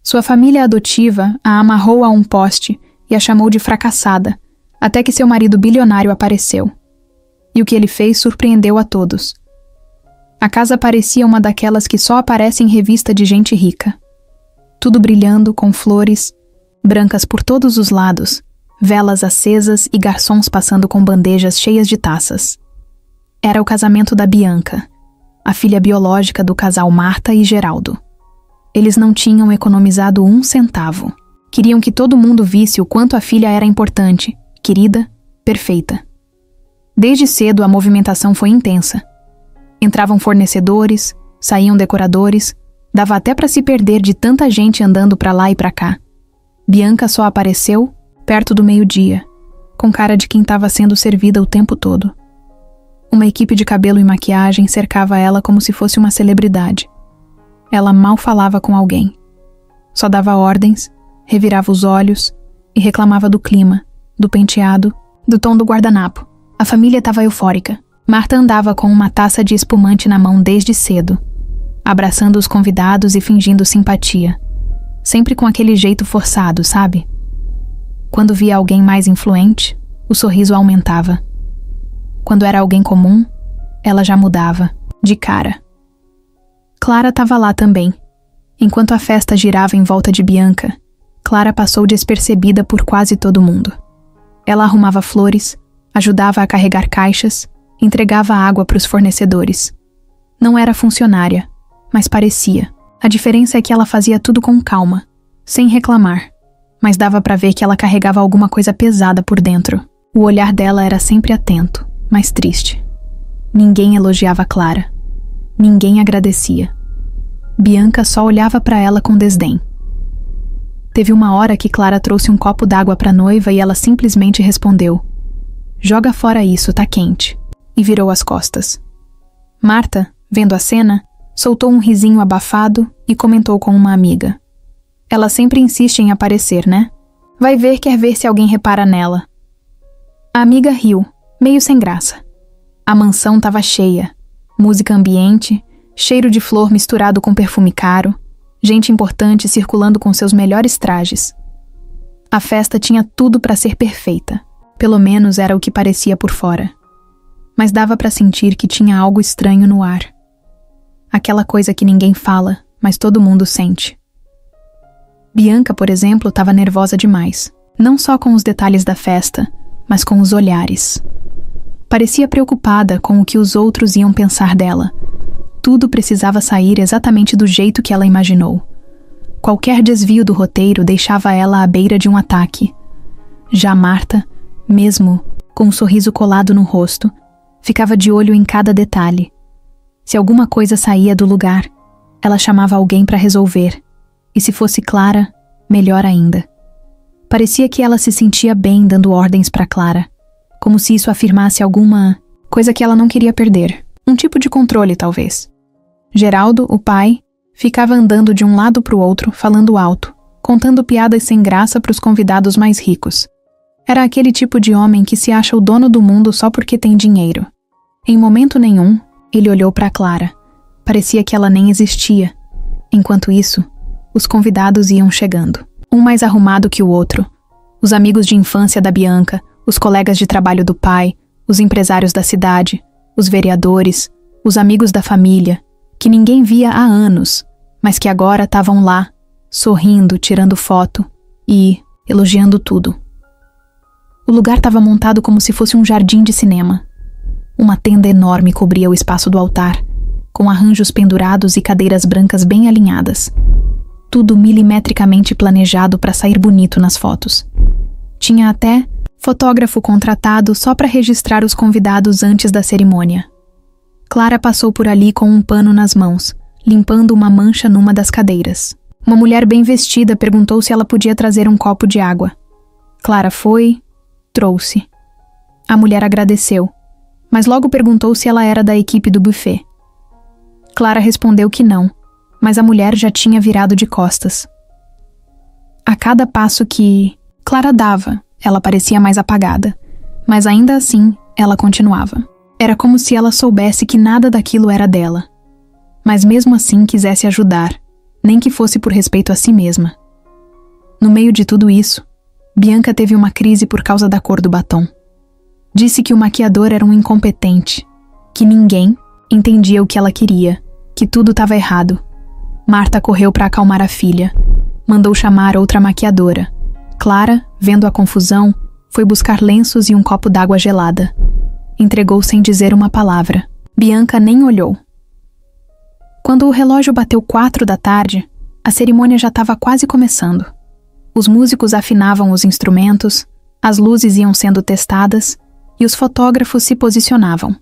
Sua família adotiva a amarrou a um poste e a chamou de fracassada, até que seu marido bilionário apareceu. E o que ele fez surpreendeu a todos. A casa parecia uma daquelas que só aparece em revista de gente rica. Tudo brilhando com flores, brancas por todos os lados, velas acesas e garçons passando com bandejas cheias de taças. Era o casamento da Bianca, a filha biológica do casal Marta e Geraldo. Eles não tinham economizado 1 centavo. Queriam que todo mundo visse o quanto a filha era importante, querida, perfeita. Desde cedo a movimentação foi intensa. Entravam fornecedores, saíam decoradores, dava até para se perder de tanta gente andando para lá e para cá. Bianca só apareceu perto do meio-dia, com cara de quem estava sendo servida o tempo todo. Uma equipe de cabelo e maquiagem cercava ela como se fosse uma celebridade. Ela mal falava com alguém. Só dava ordens, revirava os olhos e reclamava do clima, do penteado, do tom do guardanapo. A família estava eufórica. Marta andava com uma taça de espumante na mão desde cedo, abraçando os convidados e fingindo simpatia. Sempre com aquele jeito forçado, sabe? Quando via alguém mais influente, o sorriso aumentava. Quando era alguém comum, ela já mudava, de cara. Clara estava lá também. Enquanto a festa girava em volta de Bianca, Clara passou despercebida por quase todo mundo. Ela arrumava flores, ajudava a carregar caixas, entregava água para os fornecedores. Não era funcionária, mas parecia. A diferença é que ela fazia tudo com calma, sem reclamar, mas dava para ver que ela carregava alguma coisa pesada por dentro. O olhar dela era sempre atento, mas triste. Ninguém elogiava Clara. Ninguém agradecia. Bianca só olhava para ela com desdém. Teve uma hora que Clara trouxe um copo d'água para a noiva e ela simplesmente respondeu: "Joga fora isso, tá quente", e virou as costas. Marta, vendo a cena, soltou um risinho abafado e comentou com uma amiga: "Ela sempre insiste em aparecer, né? Vai ver, quer ver se alguém repara nela." A amiga riu, meio sem graça. A mansão estava cheia. Música ambiente, cheiro de flor misturado com perfume caro, gente importante circulando com seus melhores trajes. A festa tinha tudo para ser perfeita. Pelo menos era o que parecia por fora. Mas dava para sentir que tinha algo estranho no ar. Aquela coisa que ninguém fala, mas todo mundo sente. Bianca, por exemplo, estava nervosa demais. Não só com os detalhes da festa, mas com os olhares. Parecia preocupada com o que os outros iam pensar dela. Tudo precisava sair exatamente do jeito que ela imaginou. Qualquer desvio do roteiro deixava ela à beira de um ataque. Já Marta, mesmo com um sorriso colado no rosto, ficava de olho em cada detalhe. Se alguma coisa saía do lugar, ela chamava alguém para resolver. E se fosse Clara, melhor ainda. Parecia que ela se sentia bem dando ordens para Clara, como se isso afirmasse alguma coisa que ela não queria perder. Um tipo de controle, talvez. Geraldo, o pai, ficava andando de um lado para o outro, falando alto, contando piadas sem graça para os convidados mais ricos. Era aquele tipo de homem que se acha o dono do mundo só porque tem dinheiro. Em momento nenhum, ele olhou para Clara. Parecia que ela nem existia. Enquanto isso, os convidados iam chegando, um mais arrumado que o outro. Os amigos de infância da Bianca, os colegas de trabalho do pai, os empresários da cidade, os vereadores, os amigos da família, que ninguém via há anos, mas que agora estavam lá, sorrindo, tirando foto e elogiando tudo. O lugar estava montado como se fosse um jardim de cinema. Uma tenda enorme cobria o espaço do altar, com arranjos pendurados e cadeiras brancas bem alinhadas. Tudo milimetricamente planejado para sair bonito nas fotos. Tinha até fotógrafo contratado só para registrar os convidados antes da cerimônia. Clara passou por ali com um pano nas mãos, limpando uma mancha numa das cadeiras. Uma mulher bem vestida perguntou se ela podia trazer um copo de água. Clara foi, trouxe. A mulher agradeceu, mas logo perguntou se ela era da equipe do buffet. Clara respondeu que não, mas a mulher já tinha virado de costas. A cada passo que Clara dava, ela parecia mais apagada, mas ainda assim, ela continuava. Era como se ela soubesse que nada daquilo era dela, mas mesmo assim quisesse ajudar, nem que fosse por respeito a si mesma. No meio de tudo isso, Bianca teve uma crise por causa da cor do batom. Disse que o maquiador era um incompetente, que ninguém entendia o que ela queria, que tudo estava errado. Marta correu para acalmar a filha. Mandou chamar outra maquiadora. Clara, vendo a confusão, foi buscar lenços e um copo d'água gelada. Entregou sem dizer uma palavra. Bianca nem olhou. Quando o relógio bateu 4 da tarde, a cerimônia já estava quase começando. Os músicos afinavam os instrumentos, as luzes iam sendo testadas e os fotógrafos se posicionavam.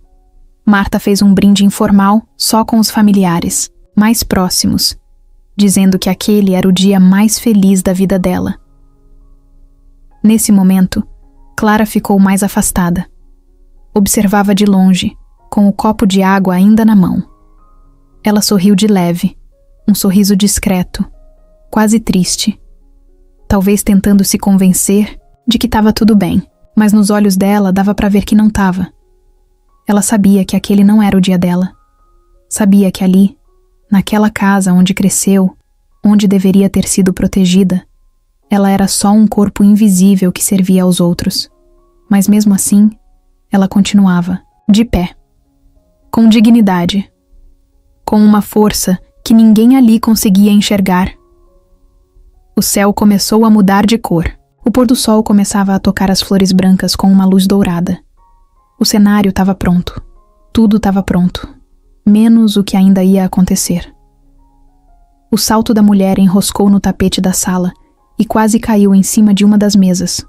Marta fez um brinde informal só com os familiares, mais próximos, dizendo que aquele era o dia mais feliz da vida dela. Nesse momento, Clara ficou mais afastada. Observava de longe, com o copo de água ainda na mão. Ela sorriu de leve, um sorriso discreto, quase triste. Talvez tentando se convencer de que estava tudo bem, mas nos olhos dela dava para ver que não estava. Ela sabia que aquele não era o dia dela. Sabia que ali, naquela casa onde cresceu, onde deveria ter sido protegida, ela era só um corpo invisível que servia aos outros. Mas mesmo assim, ela continuava, de pé, com dignidade, com uma força que ninguém ali conseguia enxergar. O céu começou a mudar de cor. O pôr do sol começava a tocar as flores brancas com uma luz dourada. O cenário estava pronto. Tudo estava pronto, menos o que ainda ia acontecer. O salto da mulher enroscou no tapete da sala e quase caiu em cima de uma das mesas.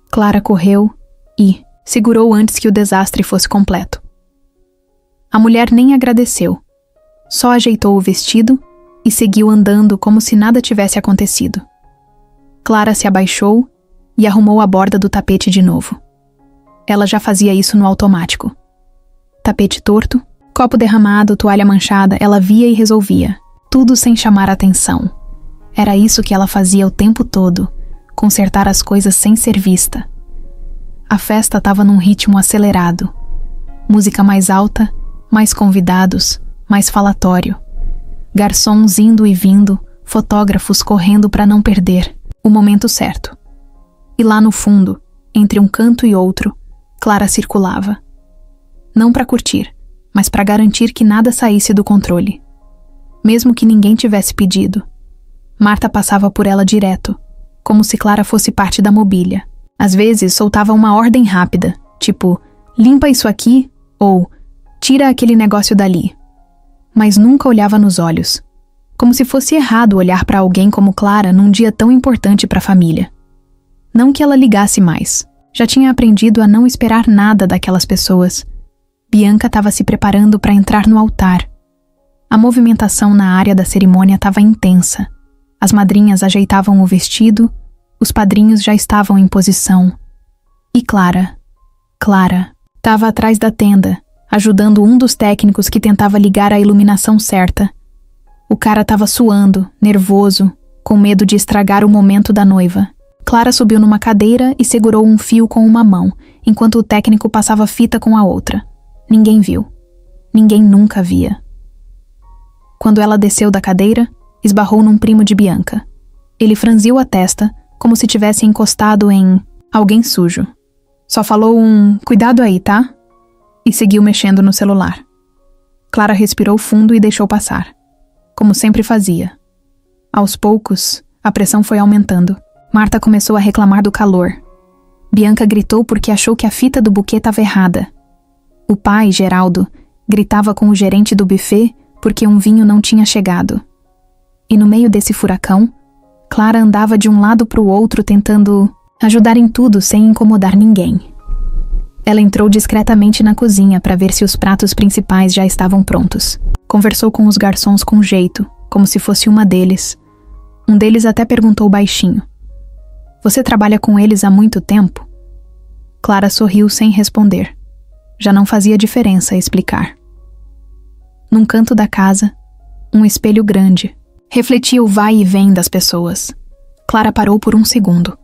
Clara correu e segurou antes que o desastre fosse completo. A mulher nem agradeceu, só ajeitou o vestido e seguiu andando como se nada tivesse acontecido. Clara se abaixou e arrumou a borda do tapete de novo. Ela já fazia isso no automático. Tapete torto, copo derramado, toalha manchada, ela via e resolvia, tudo sem chamar atenção. Era isso que ela fazia o tempo todo, consertar as coisas sem ser vista. A festa estava num ritmo acelerado. Música mais alta, mais convidados, mais falatório. Garçons indo e vindo, fotógrafos correndo para não perder o momento certo. E lá no fundo, entre um canto e outro, Clara circulava. Não para curtir, mas para garantir que nada saísse do controle. Mesmo que ninguém tivesse pedido. Marta passava por ela direto, como se Clara fosse parte da mobília. Às vezes soltava uma ordem rápida, tipo, limpa isso aqui, ou tira aquele negócio dali. Mas nunca olhava nos olhos. Como se fosse errado olhar para alguém como Clara num dia tão importante para a família. Não que ela ligasse mais. Já tinha aprendido a não esperar nada daquelas pessoas. Bianca estava se preparando para entrar no altar. A movimentação na área da cerimônia estava intensa. As madrinhas ajeitavam o vestido, os padrinhos já estavam em posição. E Clara estava atrás da tenda, ajudando um dos técnicos que tentava ligar a iluminação certa. O cara estava suando, nervoso, com medo de estragar o momento da noiva. Clara subiu numa cadeira e segurou um fio com uma mão, enquanto o técnico passava fita com a outra. Ninguém viu. Ninguém nunca via. Quando ela desceu da cadeira, esbarrou num primo de Bianca. Ele franziu a testa, como se tivesse encostado em alguém sujo. Só falou um "cuidado aí, tá?" e seguiu mexendo no celular. Clara respirou fundo e deixou passar, como sempre fazia. Aos poucos, a pressão foi aumentando. Marta começou a reclamar do calor. Bianca gritou porque achou que a fita do buquê estava errada. O pai, Geraldo, gritava com o gerente do buffet porque um vinho não tinha chegado. E no meio desse furacão, Clara andava de um lado para o outro tentando ajudar em tudo sem incomodar ninguém. Ela entrou discretamente na cozinha para ver se os pratos principais já estavam prontos. Conversou com os garçons com jeito, como se fosse uma deles. Um deles até perguntou baixinho: "Você trabalha com eles há muito tempo?" Clara sorriu sem responder. Já não fazia diferença explicar. Num canto da casa, um espelho grande refletia o vai e vem das pessoas. Clara parou por um segundo.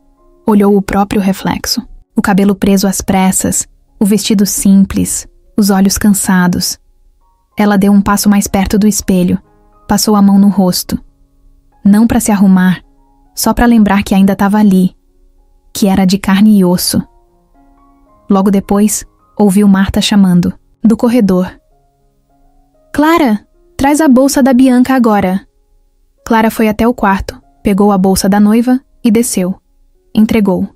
Olhou o próprio reflexo. O cabelo preso às pressas, o vestido simples, os olhos cansados. Ela deu um passo mais perto do espelho, Passou a mão no rosto. Não para se arrumar, só para lembrar que ainda estava ali, que era de carne e osso. Logo depois, ouviu Marta chamando, do corredor. Clara, traz a bolsa da Bianca agora. Clara foi até o quarto, pegou a bolsa da noiva e desceu. Entregou.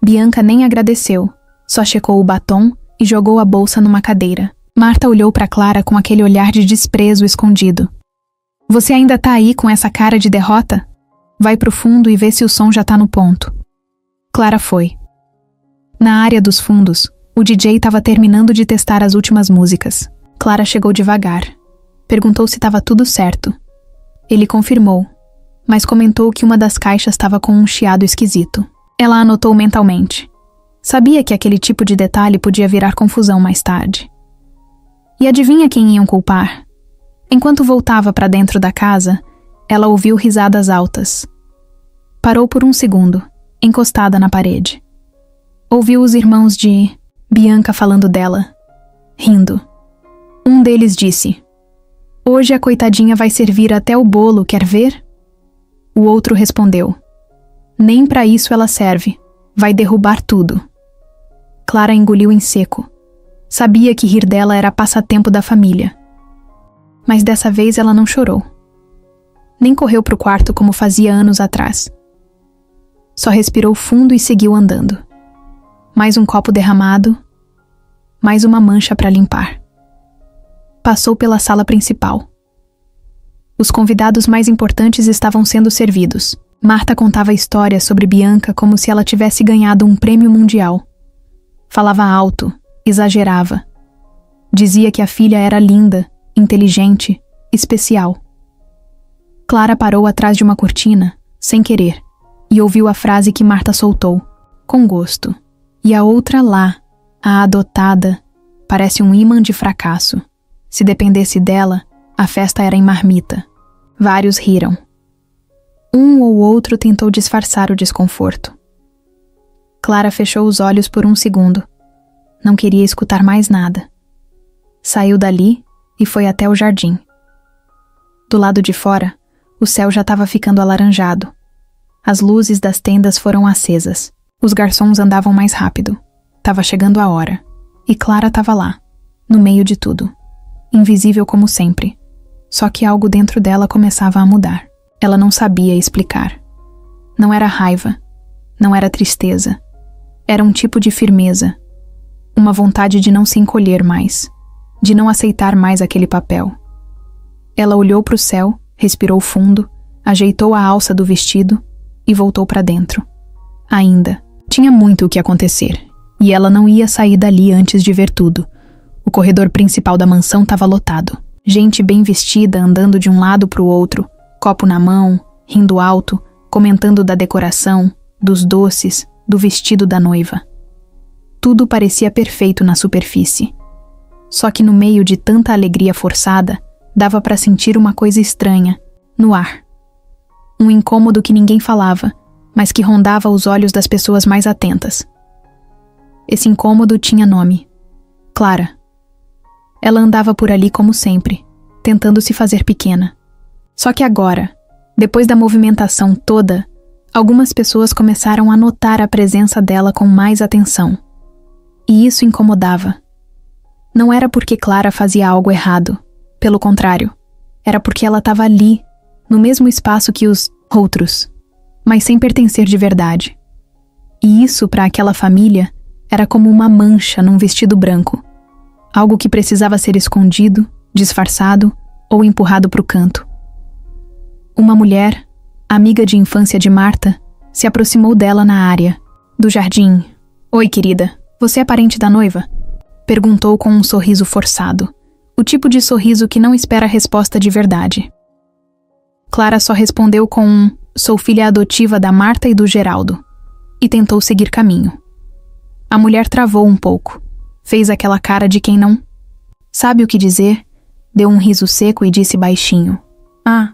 Bianca nem agradeceu, só checou o batom e jogou a bolsa numa cadeira. Marta olhou para Clara com aquele olhar de desprezo escondido. Você ainda tá aí com essa cara de derrota? Vai pro fundo e vê se o som já tá no ponto. Clara foi. Na área dos fundos, o DJ estava terminando de testar as últimas músicas. Clara chegou devagar. Perguntou se estava tudo certo. Ele confirmou, mas comentou que uma das caixas estava com um chiado esquisito. Ela anotou mentalmente. Sabia que aquele tipo de detalhe podia virar confusão mais tarde. E adivinha quem iam culpar? Enquanto voltava para dentro da casa, ela ouviu risadas altas. Parou por um segundo, encostada na parede. Ouviu os irmãos de Bianca falando dela, rindo. Um deles disse: Hoje a coitadinha vai servir até o bolo, quer ver? O outro respondeu: Nem para isso ela serve, vai derrubar tudo. Clara engoliu em seco. Sabia que rir dela era passatempo da família. Mas dessa vez ela não chorou. Nem correu pro quarto como fazia anos atrás. Só respirou fundo e seguiu andando. Mais um copo derramado, mais uma mancha para limpar. Passou pela sala principal. Os convidados mais importantes estavam sendo servidos. Marta contava histórias sobre Bianca como se ela tivesse ganhado um prêmio mundial. Falava alto, exagerava. Dizia que a filha era linda, inteligente, especial. Clara parou atrás de uma cortina, sem querer, e ouviu a frase que Marta soltou, com gosto. E a outra lá, a adotada, parece um ímã de fracasso. Se dependesse dela, a festa era em marmita. Vários riram. Um ou outro tentou disfarçar o desconforto. Clara fechou os olhos por um segundo. Não queria escutar mais nada. Saiu dali e foi até o jardim. Do lado de fora, o céu já estava ficando alaranjado. As luzes das tendas foram acesas. Os garçons andavam mais rápido. Tava chegando a hora. E Clara estava lá, no meio de tudo. Invisível como sempre. Só que algo dentro dela começava a mudar. Ela não sabia explicar. Não era raiva. Não era tristeza. Era um tipo de firmeza. Uma vontade de não se encolher mais. De não aceitar mais aquele papel. Ela olhou para o céu, respirou fundo, ajeitou a alça do vestido e voltou para dentro. Ainda. Tinha muito o que acontecer. E ela não ia sair dali antes de ver tudo. O corredor principal da mansão estava lotado. Gente bem vestida andando de um lado para o outro, copo na mão, rindo alto, comentando da decoração, dos doces, do vestido da noiva. Tudo parecia perfeito na superfície. Só que no meio de tanta alegria forçada, dava para sentir uma coisa estranha, no ar. Um incômodo que ninguém falava, mas que rondava os olhos das pessoas mais atentas. Esse incômodo tinha nome: Clara. Ela andava por ali como sempre, tentando se fazer pequena. Só que agora, depois da movimentação toda, algumas pessoas começaram a notar a presença dela com mais atenção. E isso incomodava. Não era porque Clara fazia algo errado. Pelo contrário, era porque ela estava ali, no mesmo espaço que os outros, mas sem pertencer de verdade. E isso, para aquela família, era como uma mancha num vestido branco. Algo que precisava ser escondido, disfarçado ou empurrado para o canto. Uma mulher, amiga de infância de Marta, se aproximou dela na área, do jardim. Oi, querida, você é parente da noiva? Perguntou com um sorriso forçado. O tipo de sorriso que não espera resposta de verdade. Clara só respondeu com um sou filha adotiva da Marta e do Geraldo. E tentou seguir caminho. A mulher travou um pouco. Fez aquela cara de quem não sabe o que dizer, deu um riso seco e disse baixinho: Ah,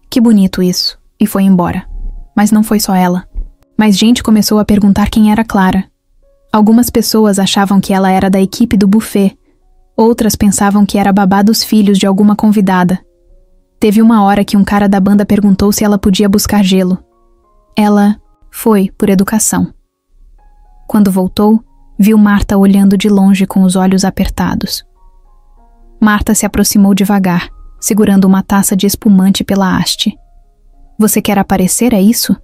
que bonito isso, e foi embora. Mas não foi só ela. Mais gente começou a perguntar quem era Clara. Algumas pessoas achavam que ela era da equipe do buffet, outras pensavam que era babá dos filhos de alguma convidada. Teve uma hora que um cara da banda perguntou se ela podia buscar gelo. Ela foi por educação. Quando voltou, viu Marta olhando de longe com os olhos apertados. Marta se aproximou devagar, segurando uma taça de espumante pela haste. Você quer aparecer, é isso?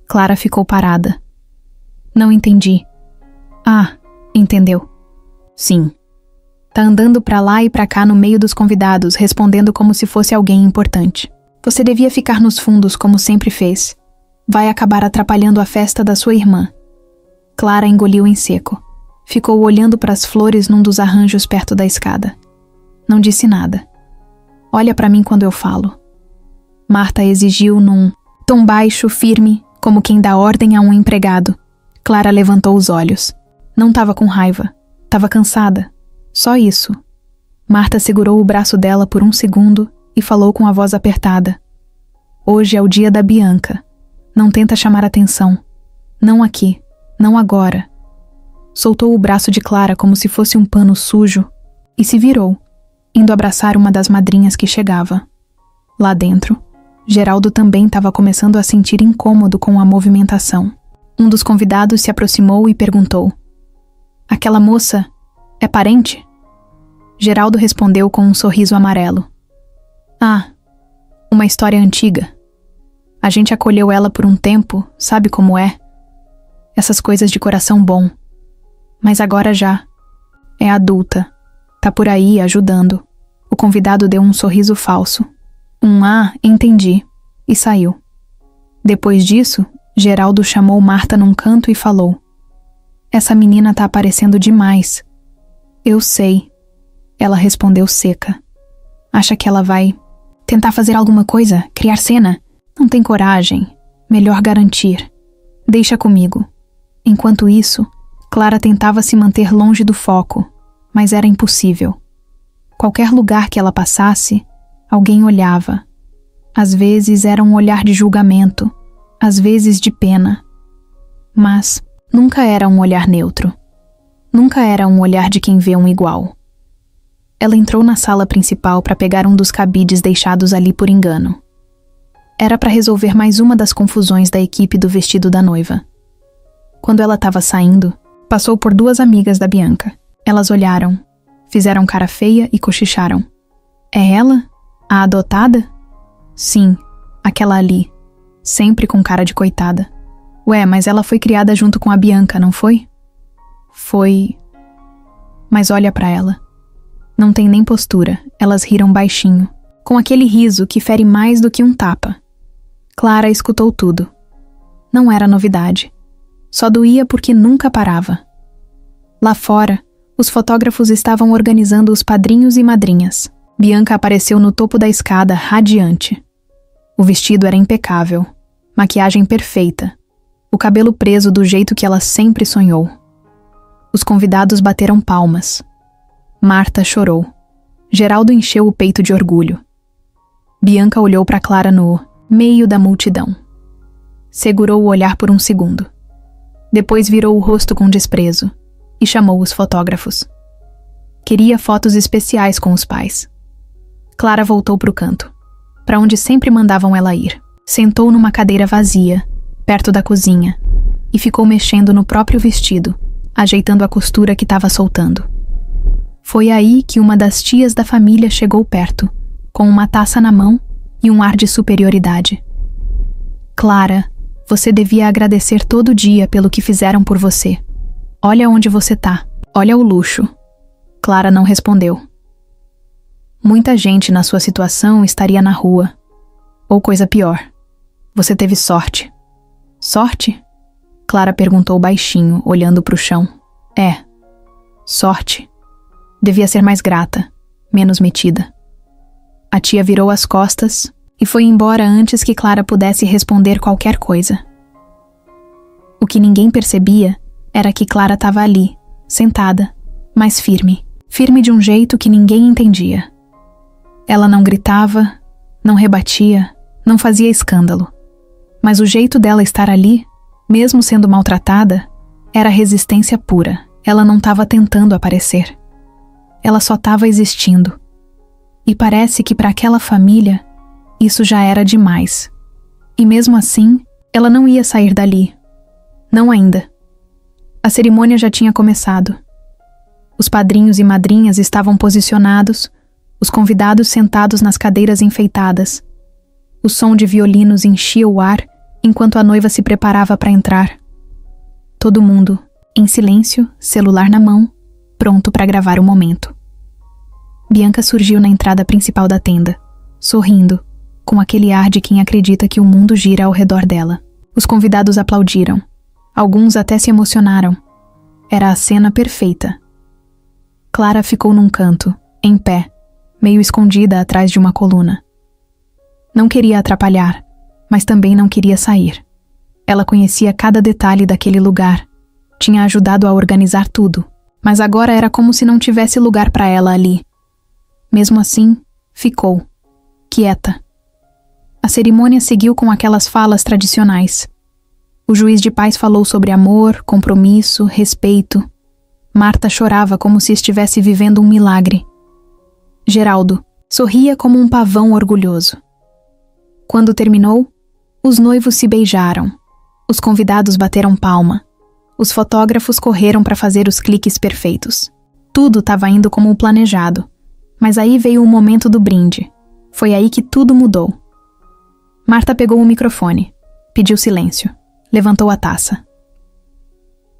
Clara ficou parada. Não entendi. Ah, entendeu. Sim. Tá andando pra lá e pra cá no meio dos convidados, respondendo como se fosse alguém importante. Você devia ficar nos fundos como sempre fez. Vai acabar atrapalhando a festa da sua irmã. Clara engoliu em seco. Ficou olhando para as flores num dos arranjos perto da escada. Não disse nada. Olha pra mim quando eu falo. Marta exigiu num tom baixo, firme, como quem dá ordem a um empregado. Clara levantou os olhos. Não estava com raiva. Estava cansada. Só isso. Marta segurou o braço dela por um segundo e falou com a voz apertada. Hoje é o dia da Bianca. Não tenta chamar atenção. Não aqui. Não agora. Soltou o braço de Clara como se fosse um pano sujo e se virou, indo abraçar uma das madrinhas que chegava. Lá dentro, Geraldo também estava começando a sentir incômodo com a movimentação. Um dos convidados se aproximou e perguntou: Aquela moça é parente? Geraldo respondeu com um sorriso amarelo. Ah, uma história antiga. A gente acolheu ela por um tempo, sabe como é? Essas coisas de coração bom. Mas agora já. É adulta. Tá por aí, ajudando. O convidado deu um sorriso falso. Entendi. E saiu. Depois disso, Geraldo chamou Marta num canto e falou: Essa menina tá aparecendo demais. Eu sei. Ela respondeu seca. Acha que ela vai tentar fazer alguma coisa? Criar cena? Não tem coragem. Melhor garantir. Deixa comigo. Enquanto isso, Clara tentava se manter longe do foco, mas era impossível. Qualquer lugar que ela passasse, alguém olhava. Às vezes era um olhar de julgamento, às vezes de pena. Mas nunca era um olhar neutro. Nunca era um olhar de quem vê um igual. Ela entrou na sala principal para pegar um dos cabides deixados ali por engano. Era para resolver mais uma das confusões da equipe do vestido da noiva. Quando ela estava saindo, passou por duas amigas da Bianca. Elas olharam, fizeram cara feia e cochicharam. É ela? A adotada? Sim, aquela ali, sempre com cara de coitada. Ué, mas ela foi criada junto com a Bianca, não foi? Foi. Mas olha pra ela. Não tem nem postura, elas riram baixinho, com aquele riso que fere mais do que um tapa. Clara escutou tudo. Não era novidade. Só doía porque nunca parava. Lá fora, os fotógrafos estavam organizando os padrinhos e madrinhas. Bianca apareceu no topo da escada, radiante. O vestido era impecável, maquiagem perfeita, o cabelo preso do jeito que ela sempre sonhou. Os convidados bateram palmas. Marta chorou. Geraldo encheu o peito de orgulho. Bianca olhou para Clara no meio da multidão. Segurou o olhar por um segundo. Depois virou o rosto com desprezo e chamou os fotógrafos. Queria fotos especiais com os pais. Clara voltou para o canto, para onde sempre mandavam ela ir. Sentou numa cadeira vazia, perto da cozinha, e ficou mexendo no próprio vestido, ajeitando a costura que estava soltando. Foi aí que uma das tias da família chegou perto, com uma taça na mão e um ar de superioridade. Clara, você devia agradecer todo dia pelo que fizeram por você. Olha onde você tá. Olha o luxo. Clara não respondeu. Muita gente na sua situação estaria na rua. Ou coisa pior. Você teve sorte. Sorte? Clara perguntou baixinho, olhando pro chão. É. Sorte. Devia ser mais grata, menos metida. A tia virou as costas e foi embora antes que Clara pudesse responder qualquer coisa. O que ninguém percebia era que Clara estava ali, sentada, mas firme. Firme de um jeito que ninguém entendia. Ela não gritava, não rebatia, não fazia escândalo. Mas o jeito dela estar ali, mesmo sendo maltratada, era resistência pura. Ela não estava tentando aparecer. Ela só estava existindo. E parece que para aquela família, Isso já era demais. E mesmo assim, ela não ia sair dali. Não ainda. A cerimônia já tinha começado. Os padrinhos e madrinhas estavam posicionados, os convidados sentados nas cadeiras enfeitadas. O som de violinos enchia o ar enquanto a noiva se preparava para entrar. Todo mundo, em silêncio, celular na mão, pronto para gravar o momento. Bianca surgiu na entrada principal da tenda, sorrindo, com aquele ar de quem acredita que o mundo gira ao redor dela. Os convidados aplaudiram. Alguns até se emocionaram. Era a cena perfeita. Clara ficou num canto, em pé, meio escondida atrás de uma coluna. Não queria atrapalhar, mas também não queria sair. Ela conhecia cada detalhe daquele lugar, tinha ajudado a organizar tudo, mas agora era como se não tivesse lugar para ela ali. Mesmo assim, ficou, quieta. A cerimônia seguiu com aquelas falas tradicionais. O juiz de paz falou sobre amor, compromisso, respeito. Marta chorava como se estivesse vivendo um milagre. Geraldo sorria como um pavão orgulhoso. Quando terminou, os noivos se beijaram. Os convidados bateram palma. Os fotógrafos correram para fazer os cliques perfeitos. Tudo estava indo como planejado. Mas aí veio o momento do brinde. Foi aí que tudo mudou. Marta pegou o microfone, pediu silêncio, levantou a taça.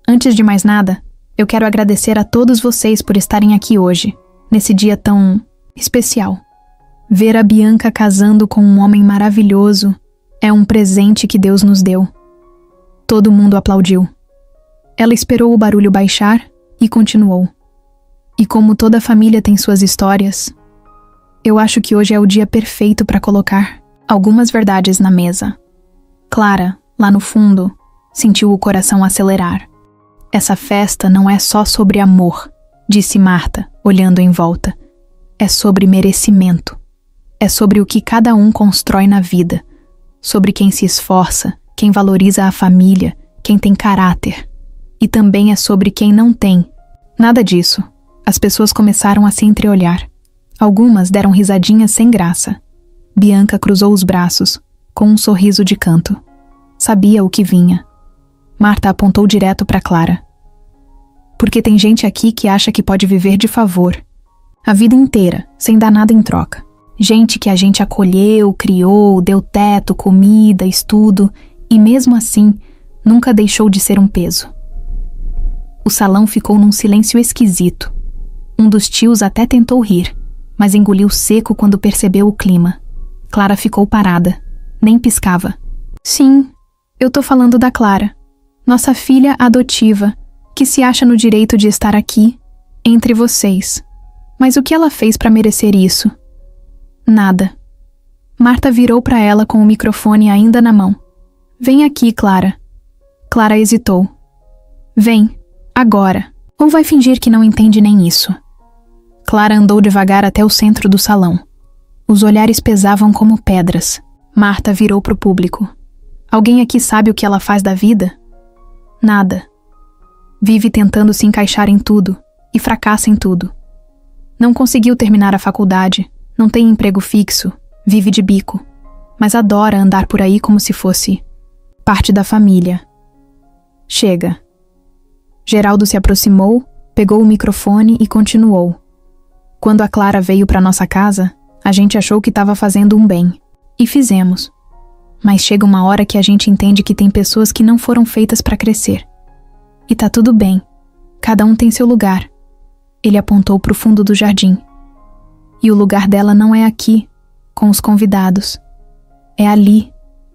Antes de mais nada, eu quero agradecer a todos vocês por estarem aqui hoje, nesse dia tão especial. Ver a Bianca casando com um homem maravilhoso é um presente que Deus nos deu. Todo mundo aplaudiu. Ela esperou o barulho baixar e continuou. E como toda família tem suas histórias, eu acho que hoje é o dia perfeito para colocar algumas verdades na mesa. Clara, lá no fundo, sentiu o coração acelerar. Essa festa não é só sobre amor, disse Marta, olhando em volta. É sobre merecimento. É sobre o que cada um constrói na vida. Sobre quem se esforça, quem valoriza a família, quem tem caráter. E também é sobre quem não tem. Nada disso. As pessoas começaram a se entreolhar. Algumas deram risadinhas sem graça. Bianca cruzou os braços, com um sorriso de canto. Sabia o que vinha. Marta apontou direto para Clara. Porque tem gente aqui que acha que pode viver de favor. A vida inteira, sem dar nada em troca. Gente que a gente acolheu, criou, deu teto, comida, estudo, e mesmo assim, nunca deixou de ser um peso. O salão ficou num silêncio esquisito. Um dos tios até tentou rir, mas engoliu seco quando percebeu o clima. Clara ficou parada, nem piscava. Sim, eu tô falando da Clara, nossa filha adotiva, que se acha no direito de estar aqui, entre vocês. Mas o que ela fez para merecer isso? Nada. Marta virou para ela com o microfone ainda na mão. Vem aqui, Clara. Clara hesitou. Vem, agora. Ou vai fingir que não entende nem isso? Clara andou devagar até o centro do salão. Os olhares pesavam como pedras. Marta virou para o público. Alguém aqui sabe o que ela faz da vida? Nada. Vive tentando se encaixar em tudo e fracassa em tudo. Não conseguiu terminar a faculdade, não tem emprego fixo, vive de bico, mas adora andar por aí como se fosse parte da família. Chega. Geraldo se aproximou, pegou o microfone e continuou. Quando a Clara veio para nossa casa, a gente achou que estava fazendo um bem. E fizemos. Mas chega uma hora que a gente entende que tem pessoas que não foram feitas para crescer. E tá tudo bem. Cada um tem seu lugar. Ele apontou para o fundo do jardim. E o lugar dela não é aqui, com os convidados. É ali,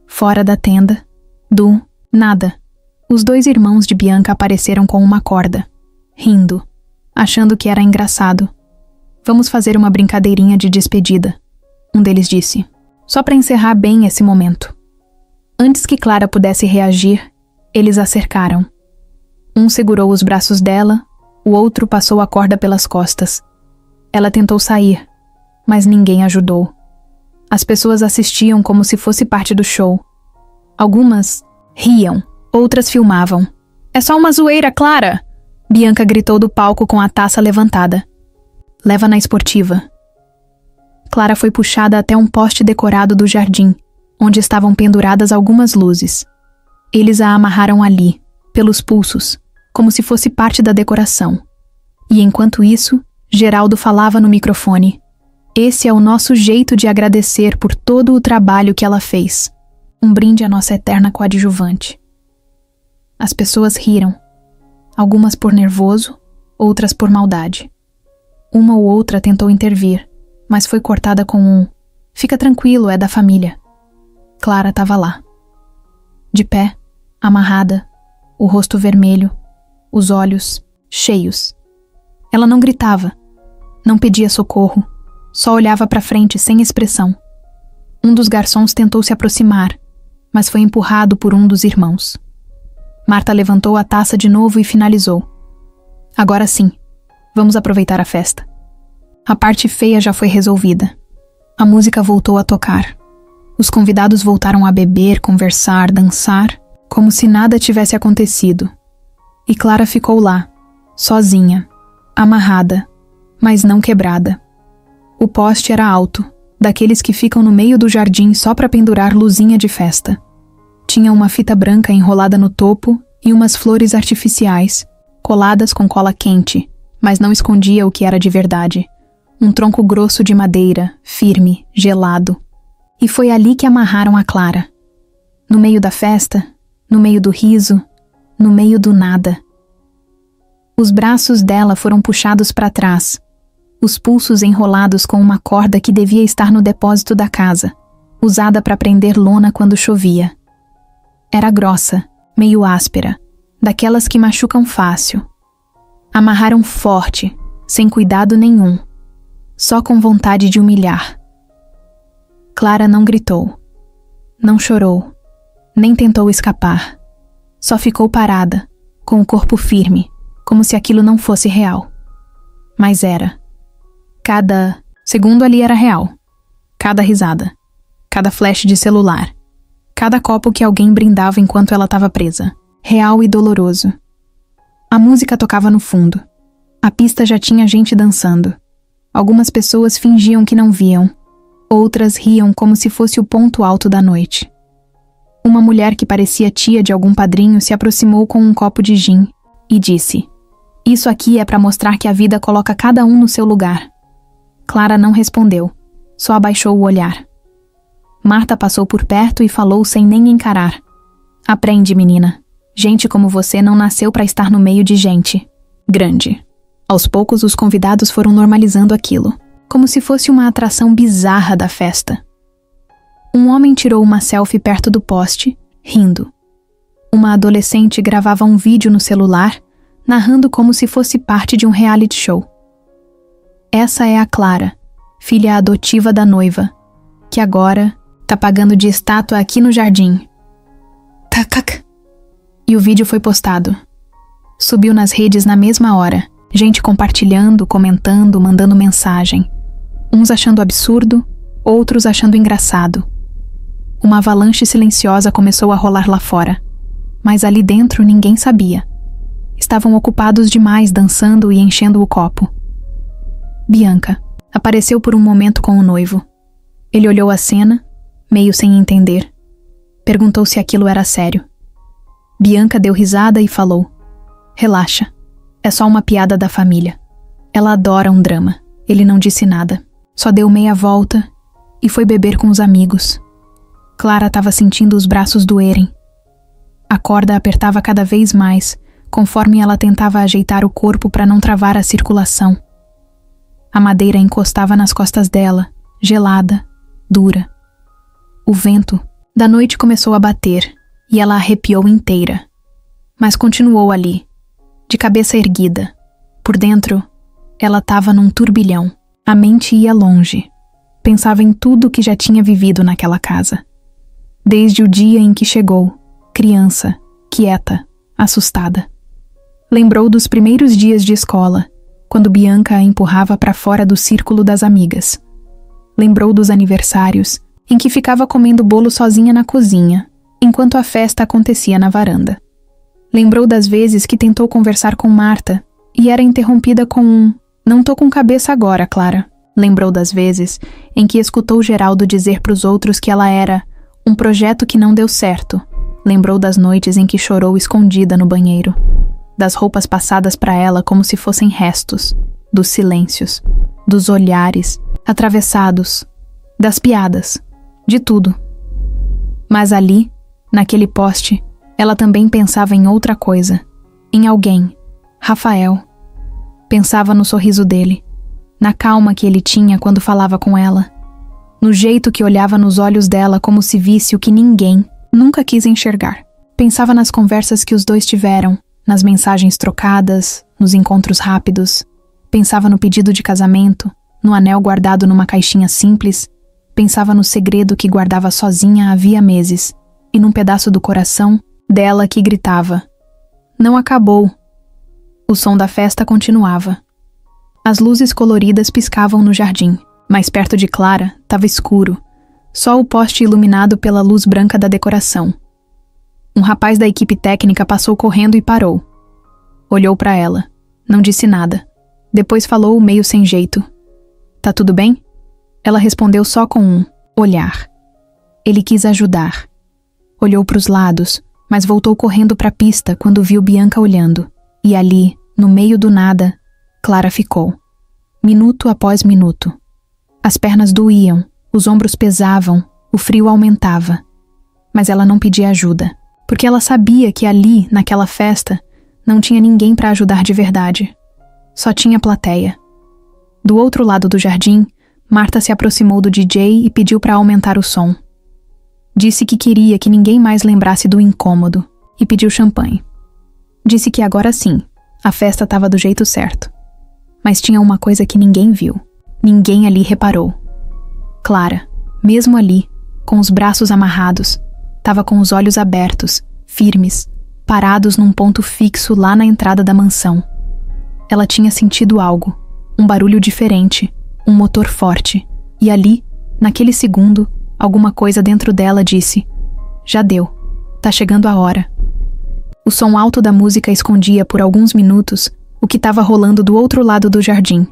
fora da tenda, do nada. Os dois irmãos de Bianca apareceram com uma corda, rindo, achando que era engraçado. Vamos fazer uma brincadeirinha de despedida, um deles disse, só para encerrar bem esse momento. Antes que Clara pudesse reagir, eles a cercaram. Um segurou os braços dela, o outro passou a corda pelas costas. Ela tentou sair, mas ninguém ajudou. As pessoas assistiam como se fosse parte do show. Algumas riam, outras filmavam. É só uma zoeira, Clara! Bianca gritou do palco com a taça levantada. Leva na esportiva. Clara foi puxada até um poste decorado do jardim, onde estavam penduradas algumas luzes. Eles a amarraram ali, pelos pulsos, como se fosse parte da decoração. E enquanto isso, Geraldo falava no microfone. Esse é o nosso jeito de agradecer por todo o trabalho que ela fez. Um brinde à nossa eterna coadjuvante. As pessoas riram. Algumas por nervoso, outras por maldade. Uma ou outra tentou intervir, mas foi cortada com um: "Fica tranquilo, é da família." Clara estava lá. De pé, amarrada, o rosto vermelho, os olhos cheios. Ela não gritava, não pedia socorro, só olhava para frente sem expressão. Um dos garçons tentou se aproximar, mas foi empurrado por um dos irmãos. Marta levantou a taça de novo e finalizou. "Agora sim, vamos aproveitar a festa." A parte feia já foi resolvida. A música voltou a tocar. Os convidados voltaram a beber, conversar, dançar, como se nada tivesse acontecido. E Clara ficou lá, sozinha, amarrada, mas não quebrada. O poste era alto, daqueles que ficam no meio do jardim só para pendurar luzinha de festa. Tinha uma fita branca enrolada no topo e umas flores artificiais, coladas com cola quente, mas não escondia o que era de verdade. Um tronco grosso de madeira, firme, gelado. E foi ali que amarraram a Clara. No meio da festa, no meio do riso, no meio do nada. Os braços dela foram puxados para trás, os pulsos enrolados com uma corda que devia estar no depósito da casa, usada para prender lona quando chovia. Era grossa, meio áspera, daquelas que machucam fácil. Amarraram forte, sem cuidado nenhum, só com vontade de humilhar. Clara não gritou, não chorou, nem tentou escapar. Só ficou parada, com o corpo firme, como se aquilo não fosse real. Mas era. Cada segundo ali era real. Cada risada, cada flash de celular, cada copo que alguém brindava enquanto ela estava presa. Real e doloroso. A música tocava no fundo. A pista já tinha gente dançando. Algumas pessoas fingiam que não viam. Outras riam como se fosse o ponto alto da noite. Uma mulher que parecia tia de algum padrinho se aproximou com um copo de gin e disse: "Isso aqui é para mostrar que a vida coloca cada um no seu lugar." Clara não respondeu, só abaixou o olhar. Marta passou por perto e falou sem nem encarar: "Aprende, menina. Gente como você não nasceu para estar no meio de gente grande." Aos poucos, os convidados foram normalizando aquilo, como se fosse uma atração bizarra da festa. Um homem tirou uma selfie perto do poste, rindo. Uma adolescente gravava um vídeo no celular, narrando como se fosse parte de um reality show. Essa é a Clara, filha adotiva da noiva, que agora tá pagando de estátua aqui no jardim. Tac. E o vídeo foi postado. Subiu nas redes na mesma hora, gente compartilhando, comentando, mandando mensagem. Uns achando absurdo, outros achando engraçado. Uma avalanche silenciosa começou a rolar lá fora, mas ali dentro ninguém sabia. Estavam ocupados demais dançando e enchendo o copo. Bianca apareceu por um momento com o noivo. Ele olhou a cena, meio sem entender. Perguntou se aquilo era sério. Bianca deu risada e falou: "Relaxa, é só uma piada da família. Ela adora um drama." Ele não disse nada, só deu meia volta e foi beber com os amigos. Clara estava sentindo os braços doerem. A corda apertava cada vez mais, conforme ela tentava ajeitar o corpo para não travar a circulação. A madeira encostava nas costas dela, gelada, dura. O vento da noite começou a bater e ela arrepiou inteira. Mas continuou ali, de cabeça erguida. Por dentro, ela estava num turbilhão. A mente ia longe. Pensava em tudo que já tinha vivido naquela casa. Desde o dia em que chegou, criança, quieta, assustada. Lembrou dos primeiros dias de escola, quando Bianca a empurrava para fora do círculo das amigas. Lembrou dos aniversários, em que ficava comendo bolo sozinha na cozinha, enquanto a festa acontecia na varanda. Lembrou das vezes que tentou conversar com Marta e era interrompida com um: "Não tô com cabeça agora, Clara. Lembrou das vezes em que escutou Geraldo dizer para os outros que ela era um projeto que não deu certo. Lembrou das noites em que chorou escondida no banheiro, das roupas passadas para ela como se fossem restos, dos silêncios, dos olhares atravessados, das piadas, de tudo. Mas ali, naquele poste, ela também pensava em outra coisa, em alguém, Rafael. Pensava no sorriso dele, na calma que ele tinha quando falava com ela, no jeito que olhava nos olhos dela como se visse o que ninguém nunca quis enxergar. Pensava nas conversas que os dois tiveram, nas mensagens trocadas, nos encontros rápidos. Pensava no pedido de casamento, no anel guardado numa caixinha simples. Pensava no segredo que guardava sozinha havia meses, e num pedaço do coração dela que gritava: não acabou. O som da festa continuava. As luzes coloridas piscavam no jardim, mas perto de Clara estava escuro, só o poste iluminado pela luz branca da decoração. Um rapaz da equipe técnica passou correndo e parou. Olhou para ela, não disse nada. Depois falou meio sem jeito: tá tudo bem? Ela respondeu só com um olhar. Ele quis ajudar. Olhou para os lados, mas voltou correndo para a pista quando viu Bianca olhando. E ali, no meio do nada, Clara ficou. Minuto após minuto. As pernas doíam, os ombros pesavam, o frio aumentava. Mas ela não pedia ajuda, porque ela sabia que ali, naquela festa, não tinha ninguém para ajudar de verdade. Só tinha plateia. Do outro lado do jardim, Marta se aproximou do DJ e pediu para aumentar o som. Disse que queria que ninguém mais lembrasse do incômodo e pediu champanhe. Disse que agora sim, a festa estava do jeito certo. Mas tinha uma coisa que ninguém viu. Ninguém ali reparou. Clara, mesmo ali, com os braços amarrados, estava com os olhos abertos, firmes, parados num ponto fixo lá na entrada da mansão. Ela tinha sentido algo, um barulho diferente, um motor forte, e ali, naquele segundo, alguma coisa dentro dela disse: já deu, tá chegando a hora. O som alto da música escondia por alguns minutos o que estava rolando do outro lado do jardim.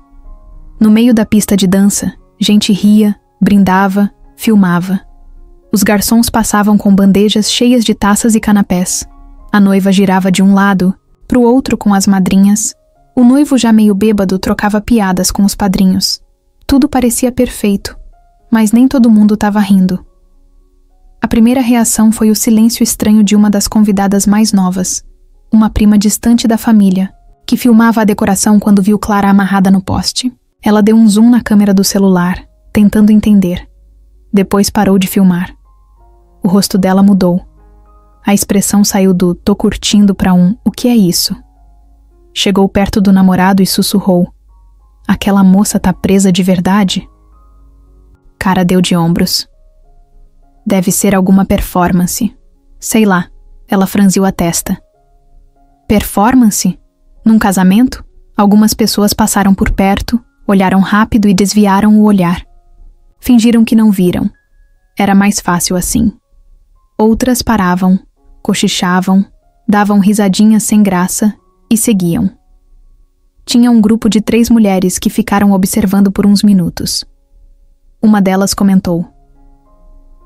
No meio da pista de dança, gente ria, brindava, filmava. Os garçons passavam com bandejas cheias de taças e canapés. A noiva girava de um lado pro outro com as madrinhas. O noivo, já meio bêbado, trocava piadas com os padrinhos. Tudo parecia perfeito, mas nem todo mundo estava rindo. A primeira reação foi o silêncio estranho de uma das convidadas mais novas, uma prima distante da família, que filmava a decoração quando viu Clara amarrada no poste. Ela deu um zoom na câmera do celular, tentando entender. Depois parou de filmar. O rosto dela mudou. A expressão saiu do "tô curtindo" para um "o que é isso?". Chegou perto do namorado e sussurrou: aquela moça tá presa de verdade? Cara deu de ombros. Deve ser alguma performance. Sei lá, ela franziu a testa. Performance? Num casamento? Algumas pessoas passaram por perto, olharam rápido e desviaram o olhar. Fingiram que não viram. Era mais fácil assim. Outras paravam, cochichavam, davam risadinhas sem graça e seguiam. Tinha um grupo de 3 mulheres que ficaram observando por uns minutos. Uma delas comentou: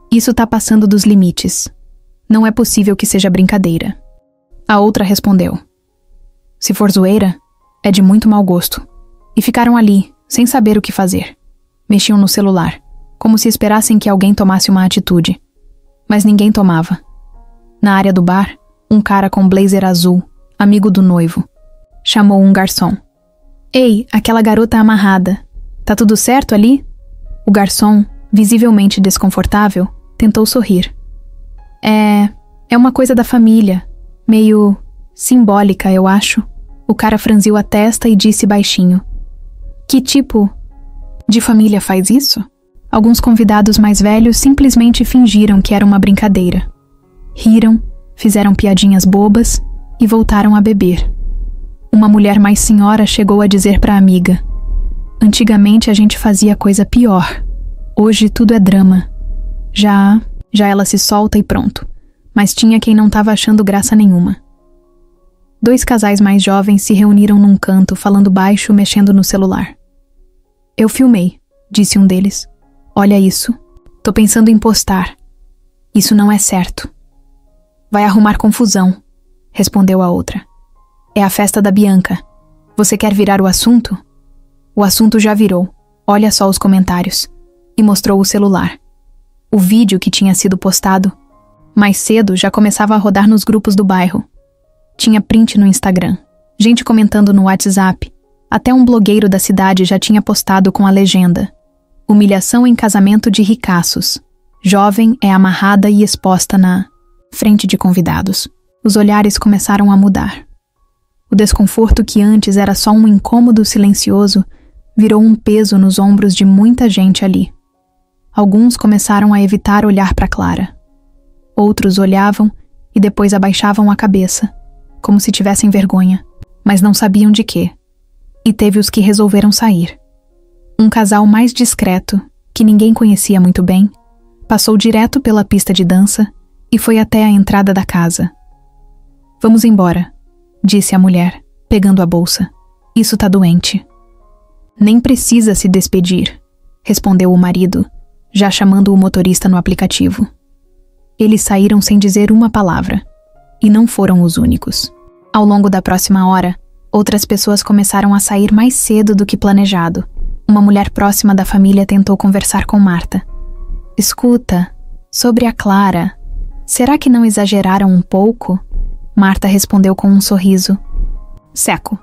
isso tá passando dos limites. Não é possível que seja brincadeira. A outra respondeu: se for zoeira, é de muito mau gosto. E ficaram ali, sem saber o que fazer. Mexiam no celular, como se esperassem que alguém tomasse uma atitude. Mas ninguém tomava. Na área do bar, um cara com blazer azul, amigo do noivo, chamou um garçom. Ei, aquela garota amarrada. Tá tudo certo ali? O garçom, visivelmente desconfortável, tentou sorrir. É uma coisa da família, meio simbólica, eu acho. O cara franziu a testa e disse baixinho: que tipo de família faz isso? Alguns convidados mais velhos simplesmente fingiram que era uma brincadeira. Riram, fizeram piadinhas bobas e voltaram a beber. Uma mulher mais senhora chegou a dizer para a amiga: antigamente a gente fazia coisa pior. Hoje tudo é drama. Já ela se solta e pronto. Mas tinha quem não estava achando graça nenhuma. 2 casais mais jovens se reuniram num canto, falando baixo, mexendo no celular. Eu filmei, disse um deles. Olha isso. Tô pensando em postar. Isso não é certo. Vai arrumar confusão, respondeu a outra. É a festa da Bianca. Você quer virar o assunto? O assunto já virou. Olha só os comentários. E mostrou o celular. O vídeo que tinha sido postado mais cedo já começava a rodar nos grupos do bairro. Tinha print no Instagram, gente comentando no WhatsApp. Até um blogueiro da cidade já tinha postado com a legenda: humilhação em casamento de ricaços. Jovem é amarrada e exposta na frente de convidados. Os olhares começaram a mudar. O desconforto que antes era só um incômodo silencioso virou um peso nos ombros de muita gente ali. Alguns começaram a evitar olhar para Clara. Outros olhavam e depois abaixavam a cabeça, como se tivessem vergonha, mas não sabiam de quê. E teve os que resolveram sair. Um casal mais discreto, que ninguém conhecia muito bem, passou direto pela pista de dança e foi até a entrada da casa. Vamos embora, disse a mulher, pegando a bolsa. Isso tá doente. Nem precisa se despedir, respondeu o marido, já chamando o motorista no aplicativo. Eles saíram sem dizer uma palavra, e não foram os únicos. Ao longo da próxima hora, outras pessoas começaram a sair mais cedo do que planejado. Uma mulher próxima da família tentou conversar com Marta. Escuta, sobre a Clara, será que não exageraram um pouco? Marta respondeu com um sorriso. Seco,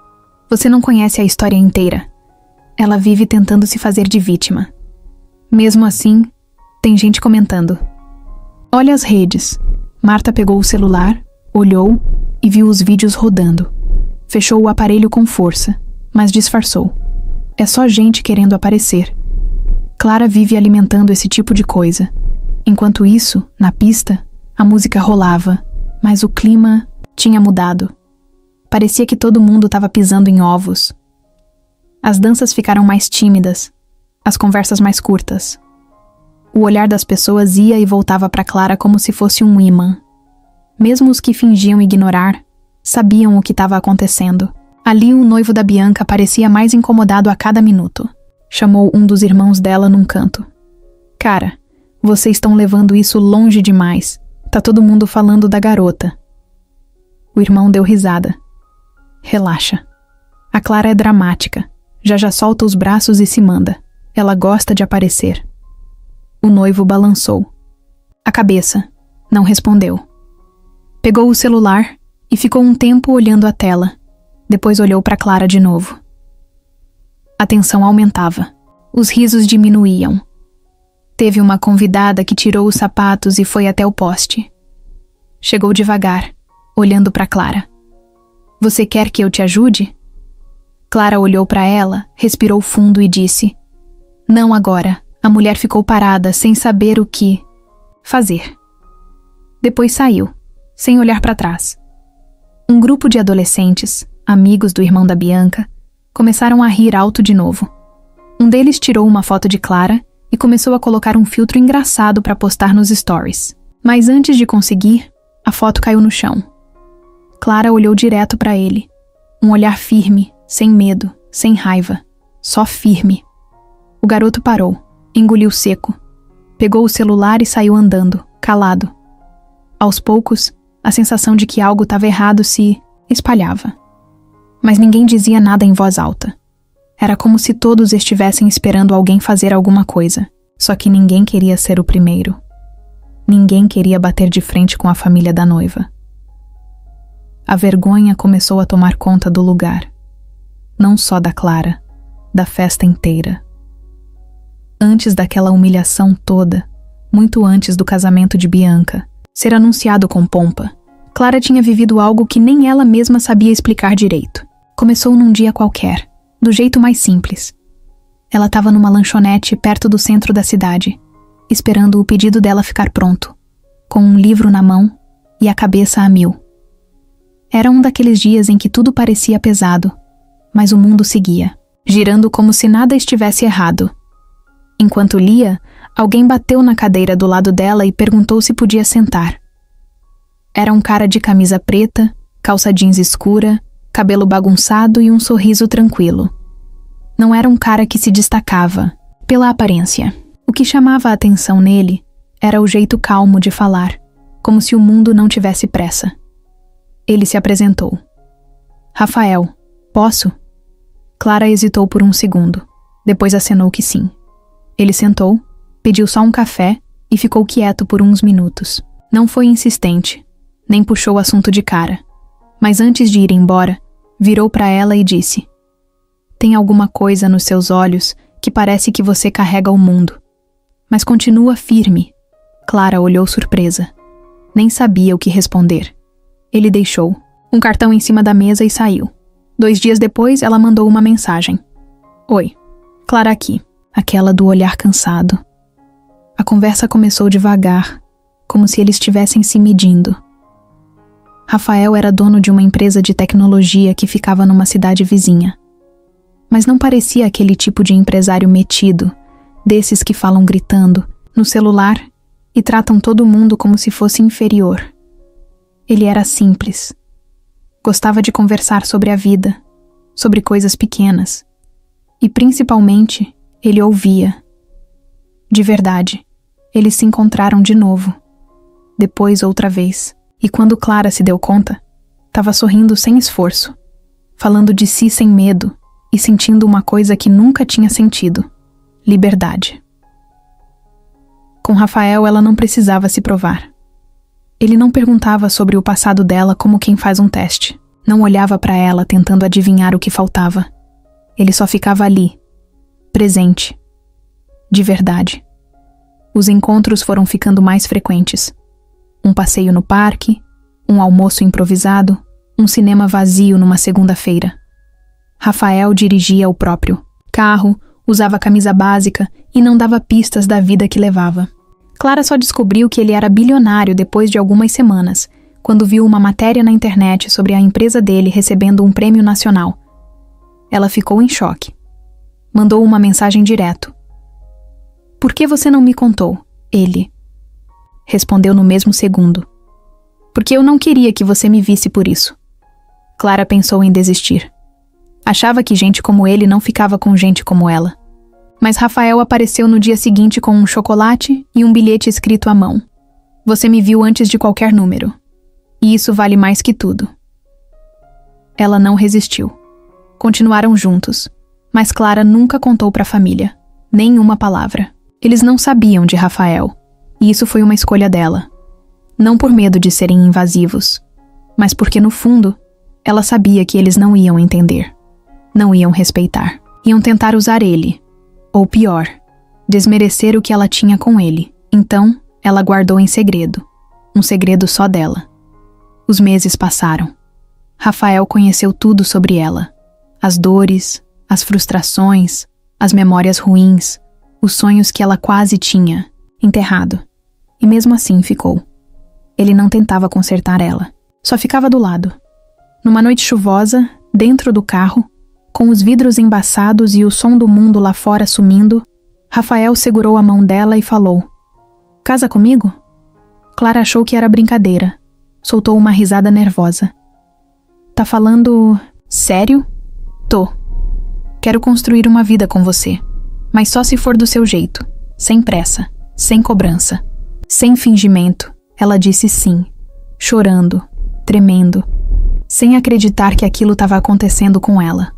você não conhece a história inteira. Ela vive tentando se fazer de vítima. Mesmo assim, tem gente comentando. Olha as redes. Marta pegou o celular, olhou e viu os vídeos rodando. Fechou o aparelho com força, mas disfarçou. É só gente querendo aparecer. Clara vive alimentando esse tipo de coisa. Enquanto isso, na pista, a música rolava, mas o clima tinha mudado. Parecia que todo mundo estava pisando em ovos. As danças ficaram mais tímidas, as conversas mais curtas. O olhar das pessoas ia e voltava para Clara como se fosse um ímã. Mesmo os que fingiam ignorar, sabiam o que estava acontecendo. Ali o noivo da Bianca parecia mais incomodado a cada minuto. Chamou um dos irmãos dela num canto. Cara, vocês estão levando isso longe demais. Tá todo mundo falando da garota. O irmão deu risada. Relaxa. A Clara é dramática. Já solta os braços e se manda. Ela gosta de aparecer. O noivo balançou a cabeça, não respondeu. Pegou o celular e ficou um tempo olhando a tela. Depois olhou para Clara de novo. A tensão aumentava. Os risos diminuíam. Teve uma convidada que tirou os sapatos e foi até o poste. Chegou devagar, olhando para Clara. Você quer que eu te ajude? Clara olhou para ela, respirou fundo e disse: Não agora. A mulher ficou parada, sem saber o que fazer. Depois saiu, sem olhar para trás. Um grupo de adolescentes, amigos do irmão da Bianca, começaram a rir alto de novo. Um deles tirou uma foto de Clara e começou a colocar um filtro engraçado para postar nos stories. Mas antes de conseguir, a foto caiu no chão. Clara olhou direto para ele. Um olhar firme, sem medo, sem raiva, só firme. O garoto parou. Engoliu seco. Pegou o celular e saiu andando, calado. Aos poucos, a sensação de que algo estava errado se espalhava. Mas ninguém dizia nada em voz alta. Era como se todos estivessem esperando alguém fazer alguma coisa. Só que ninguém queria ser o primeiro. Ninguém queria bater de frente com a família da noiva. A vergonha começou a tomar conta do lugar. Não só da Clara, da festa inteira. Antes daquela humilhação toda, muito antes do casamento de Bianca, ser anunciado com pompa, Clara tinha vivido algo que nem ela mesma sabia explicar direito. Começou num dia qualquer, do jeito mais simples. Ela estava numa lanchonete perto do centro da cidade, esperando o pedido dela ficar pronto, com um livro na mão e a cabeça a mil. Era um daqueles dias em que tudo parecia pesado, mas o mundo seguia, girando como se nada estivesse errado. Enquanto lia, alguém bateu na cadeira do lado dela e perguntou se podia sentar. Era um cara de camisa preta, calça jeans escura, cabelo bagunçado e um sorriso tranquilo. Não era um cara que se destacava, pela aparência. O que chamava a atenção nele era o jeito calmo de falar, como se o mundo não tivesse pressa. Ele se apresentou. Rafael, posso? Clara hesitou por um segundo. Depois acenou que sim. Ele sentou, pediu só um café e ficou quieto por uns minutos. Não foi insistente, nem puxou o assunto de cara. Mas antes de ir embora, virou para ela e disse: tem alguma coisa nos seus olhos que parece que você carrega o mundo. Mas continua firme. Clara olhou surpresa. Nem sabia o que responder. Ele deixou um cartão em cima da mesa e saiu. 2 dias depois, ela mandou uma mensagem. Oi, Clara aqui. Aquela do olhar cansado. A conversa começou devagar, como se eles estivessem se medindo. Rafael era dono de uma empresa de tecnologia que ficava numa cidade vizinha. Mas não parecia aquele tipo de empresário metido, desses que falam gritando, no celular, e tratam todo mundo como se fosse inferior. Ele era simples. Gostava de conversar sobre a vida, sobre coisas pequenas. E, principalmente, ele ouvia. De verdade, eles se encontraram de novo. Depois, outra vez. E quando Clara se deu conta, estava sorrindo sem esforço, falando de si sem medo e sentindo uma coisa que nunca tinha sentido: liberdade. Com Rafael, ela não precisava se provar. Ele não perguntava sobre o passado dela como quem faz um teste. Não olhava para ela tentando adivinhar o que faltava. Ele só ficava ali, presente. De verdade. Os encontros foram ficando mais frequentes. Um passeio no parque, um almoço improvisado, um cinema vazio numa segunda-feira. Rafael dirigia o próprio carro, usava camisa básica e não dava pistas da vida que levava. Clara só descobriu que ele era bilionário depois de algumas semanas, quando viu uma matéria na internet sobre a empresa dele recebendo um prêmio nacional. Ela ficou em choque. Mandou uma mensagem direto. Por que você não me contou? Ele respondeu no mesmo segundo. Porque eu não queria que você me visse por isso. Clara pensou em desistir. Achava que gente como ele não ficava com gente como ela. Mas Rafael apareceu no dia seguinte com um chocolate e um bilhete escrito à mão. Você me viu antes de qualquer número. E isso vale mais que tudo. Ela não resistiu. Continuaram juntos, mas Clara nunca contou para a família. Nenhuma palavra. Eles não sabiam de Rafael, e isso foi uma escolha dela. Não por medo de serem invasivos, mas porque no fundo, ela sabia que eles não iam entender. Não iam respeitar. Iam tentar usar ele. Ou pior, desmerecer o que ela tinha com ele. Então, ela guardou em segredo. Um segredo só dela. Os meses passaram. Rafael conheceu tudo sobre ela. As dores, as frustrações, as memórias ruins, os sonhos que ela quase tinha, enterrado. E mesmo assim ficou. Ele não tentava consertar ela. Só ficava do lado. Numa noite chuvosa, dentro do carro, com os vidros embaçados e o som do mundo lá fora sumindo, Rafael segurou a mão dela e falou: "Casa comigo?" Clara achou que era brincadeira. Soltou uma risada nervosa. "Tá falando sério?" "Tô. Quero construir uma vida com você. Mas só se for do seu jeito. Sem pressa. Sem cobrança. Sem fingimento." Ela disse sim. Chorando. Tremendo. Sem acreditar que aquilo estava acontecendo com ela.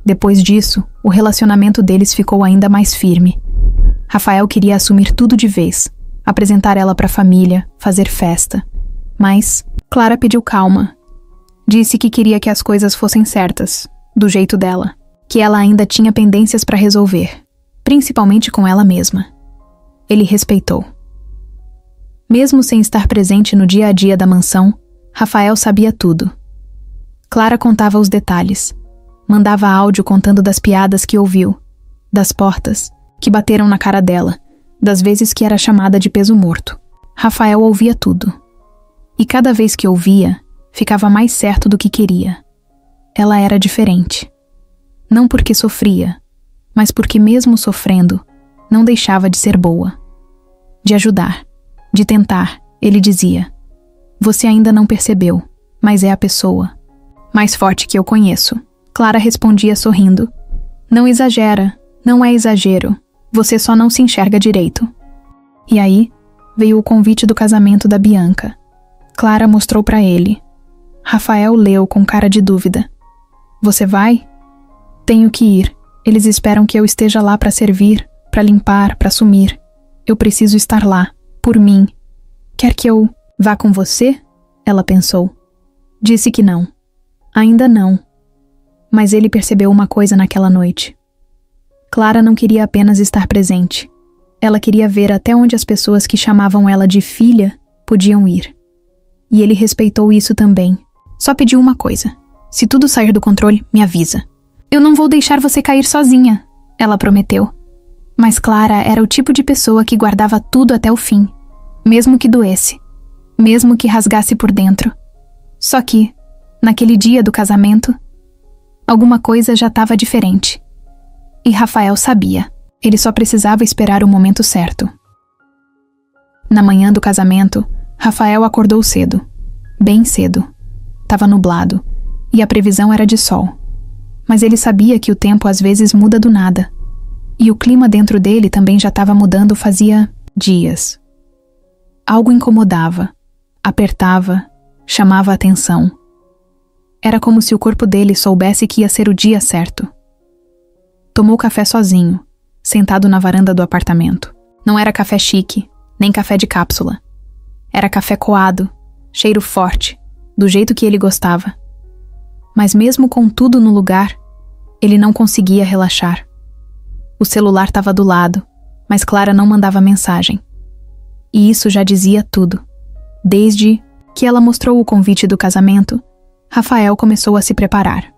Depois disso, o relacionamento deles ficou ainda mais firme. Rafael queria assumir tudo de vez. Apresentar ela para a família. Fazer festa. Mas Clara pediu calma. Disse que queria que as coisas fossem certas, do jeito dela, que ela ainda tinha pendências para resolver, principalmente com ela mesma. Ele respeitou. Mesmo sem estar presente no dia a dia da mansão, Rafael sabia tudo. Clara contava os detalhes. Mandava áudio contando das piadas que ouviu, das portas que bateram na cara dela, das vezes que era chamada de peso morto. Rafael ouvia tudo. E cada vez que ouvia, ficava mais certo do que queria. Ela era diferente. Não porque sofria, mas porque mesmo sofrendo, não deixava de ser boa. De ajudar, de tentar, ele dizia: "Você ainda não percebeu, mas é a pessoa mais forte que eu conheço." Clara respondia sorrindo: "Não exagera, não é exagero. Você só não se enxerga direito. E aí, veio o convite do casamento da Bianca. Clara mostrou para ele. Rafael leu com cara de dúvida. Você vai? Tenho que ir. Eles esperam que eu esteja lá para servir, para limpar, para sumir. Eu preciso estar lá, por mim. Quer que eu vá com você? Ela pensou. Disse que não. Ainda não. Mas ele percebeu uma coisa naquela noite. Clara não queria apenas estar presente. Ela queria ver até onde as pessoas que chamavam ela de filha podiam ir. E ele respeitou isso também. Só pediu uma coisa. Se tudo sair do controle, me avisa. Eu não vou deixar você cair sozinha, ela prometeu. Mas Clara era o tipo de pessoa que guardava tudo até o fim. Mesmo que doesse. Mesmo que rasgasse por dentro. Só que, naquele dia do casamento, alguma coisa já estava diferente. E Rafael sabia. Ele só precisava esperar o momento certo. Na manhã do casamento, Rafael acordou cedo. Bem cedo. Tava nublado, e a previsão era de sol. Mas ele sabia que o tempo às vezes muda do nada. E o clima dentro dele também já estava mudando fazia dias. Algo incomodava, apertava, chamava a atenção. Era como se o corpo dele soubesse que ia ser o dia certo. Tomou café sozinho, sentado na varanda do apartamento. Não era café chique, nem café de cápsula. Era café coado, cheiro forte, do jeito que ele gostava. Mas mesmo com tudo no lugar, ele não conseguia relaxar. O celular estava do lado, mas Clara não mandava mensagem. E isso já dizia tudo. Desde que ela mostrou o convite do casamento, Rafael começou a se preparar.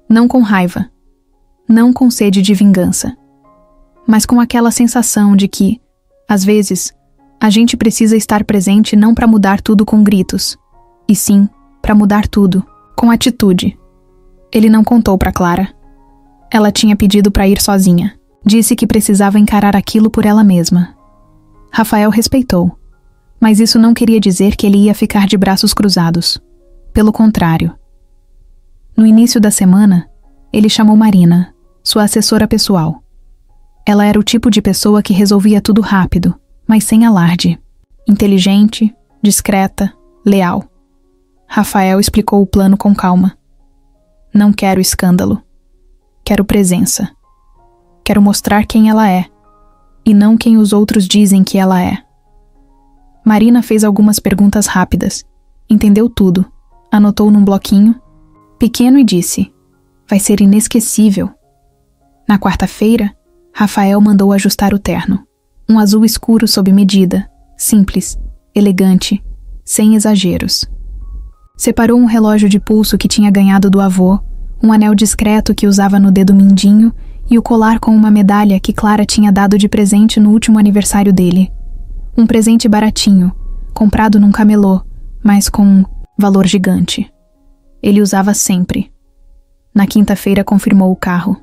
Não com raiva, não com sede de vingança, mas com aquela sensação de que, às vezes, a gente precisa estar presente não para mudar tudo com gritos, e sim para mudar tudo com atitude. Ele não contou para Clara. Ela tinha pedido para ir sozinha. Disse que precisava encarar aquilo por ela mesma. Rafael respeitou, mas isso não queria dizer que ele ia ficar de braços cruzados. Pelo contrário. No início da semana, ele chamou Marina, sua assessora pessoal. Ela era o tipo de pessoa que resolvia tudo rápido, mas sem alarde. Inteligente, discreta, leal. Rafael explicou o plano com calma. Não quero escândalo. Quero presença. Quero mostrar quem ela é, e não quem os outros dizem que ela é. Marina fez algumas perguntas rápidas, entendeu tudo, anotou num bloquinho, pequeno, e disse: vai ser inesquecível. Na quarta-feira, Rafael mandou ajustar o terno. Um azul escuro sob medida, simples, elegante, sem exageros. Separou um relógio de pulso que tinha ganhado do avô, um anel discreto que usava no dedo mindinho e o colar com uma medalha que Clara tinha dado de presente no último aniversário dele. Um presente baratinho, comprado num camelô, mas com um valor gigante. Ele usava sempre. Na quinta-feira confirmou o carro.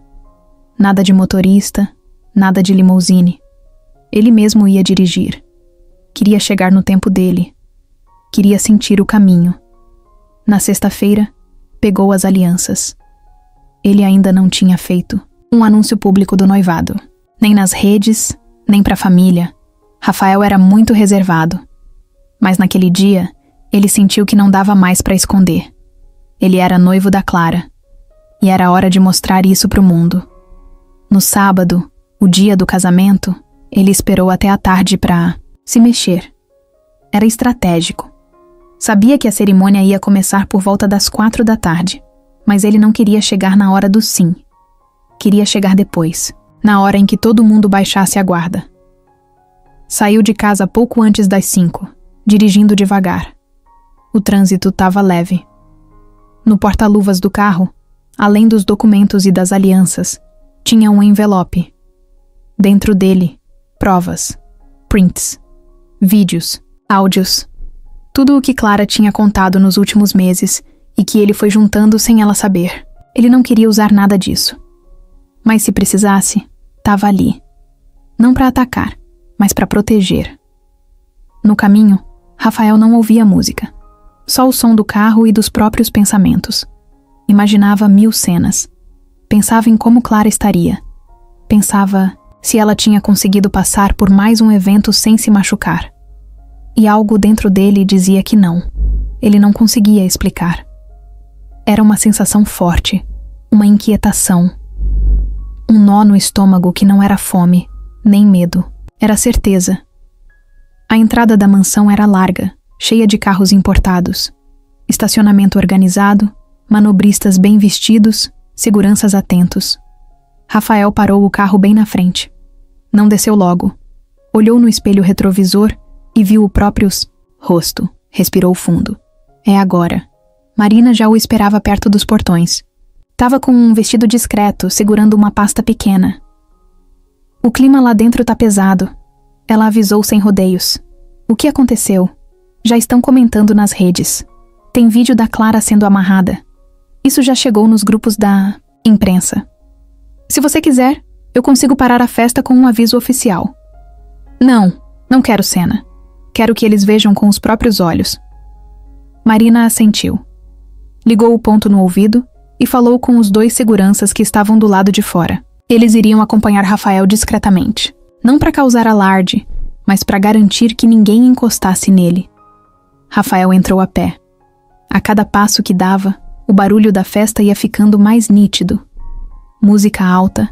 Nada de motorista, nada de limousine. Ele mesmo ia dirigir. Queria chegar no tempo dele. Queria sentir o caminho. Na sexta-feira, pegou as alianças. Ele ainda não tinha feito um anúncio público do noivado. Nem nas redes, nem para a família. Rafael era muito reservado. Mas naquele dia, ele sentiu que não dava mais para esconder. Ele era noivo da Clara. E era hora de mostrar isso para o mundo. No sábado, o dia do casamento, ele esperou até a tarde para se mexer. Era estratégico. Sabia que a cerimônia ia começar por volta das 4 da tarde, mas ele não queria chegar na hora do sim. Queria chegar depois, na hora em que todo mundo baixasse a guarda. Saiu de casa pouco antes das 5, dirigindo devagar. O trânsito estava leve. No porta-luvas do carro, além dos documentos e das alianças, tinha um envelope. Dentro dele, provas, prints, vídeos, áudios. Tudo o que Clara tinha contado nos últimos meses e que ele foi juntando sem ela saber. Ele não queria usar nada disso. Mas se precisasse, estava ali. Não para atacar, mas para proteger. No caminho, Rafael não ouvia música. Só o som do carro e dos próprios pensamentos. Imaginava 1000 cenas. Pensava em como Clara estaria. Pensava se ela tinha conseguido passar por mais um evento sem se machucar. E algo dentro dele dizia que não. Ele não conseguia explicar. Era uma sensação forte, uma inquietação. Um nó no estômago que não era fome, nem medo. Era certeza. A entrada da mansão era larga, cheia de carros importados. Estacionamento organizado, manobristas bem vestidos, seguranças atentos. Rafael parou o carro bem na frente. Não desceu logo. Olhou no espelho retrovisor e viu o próprio rosto. Respirou fundo. É agora. Marina já o esperava perto dos portões. Tava com um vestido discreto, segurando uma pasta pequena. O clima lá dentro tá pesado. Ela avisou sem rodeios. O que aconteceu? Já estão comentando nas redes. Tem vídeo da Clara sendo amarrada. Isso já chegou nos grupos da imprensa. Se você quiser, eu consigo parar a festa com um aviso oficial. Não quero cena. Quero que eles vejam com os próprios olhos. Marina assentiu. Ligou o ponto no ouvido e falou com os 2 seguranças que estavam do lado de fora. Eles iriam acompanhar Rafael discretamente. Não para causar alarde, mas para garantir que ninguém encostasse nele. Rafael entrou a pé. A cada passo que dava, o barulho da festa ia ficando mais nítido. Música alta,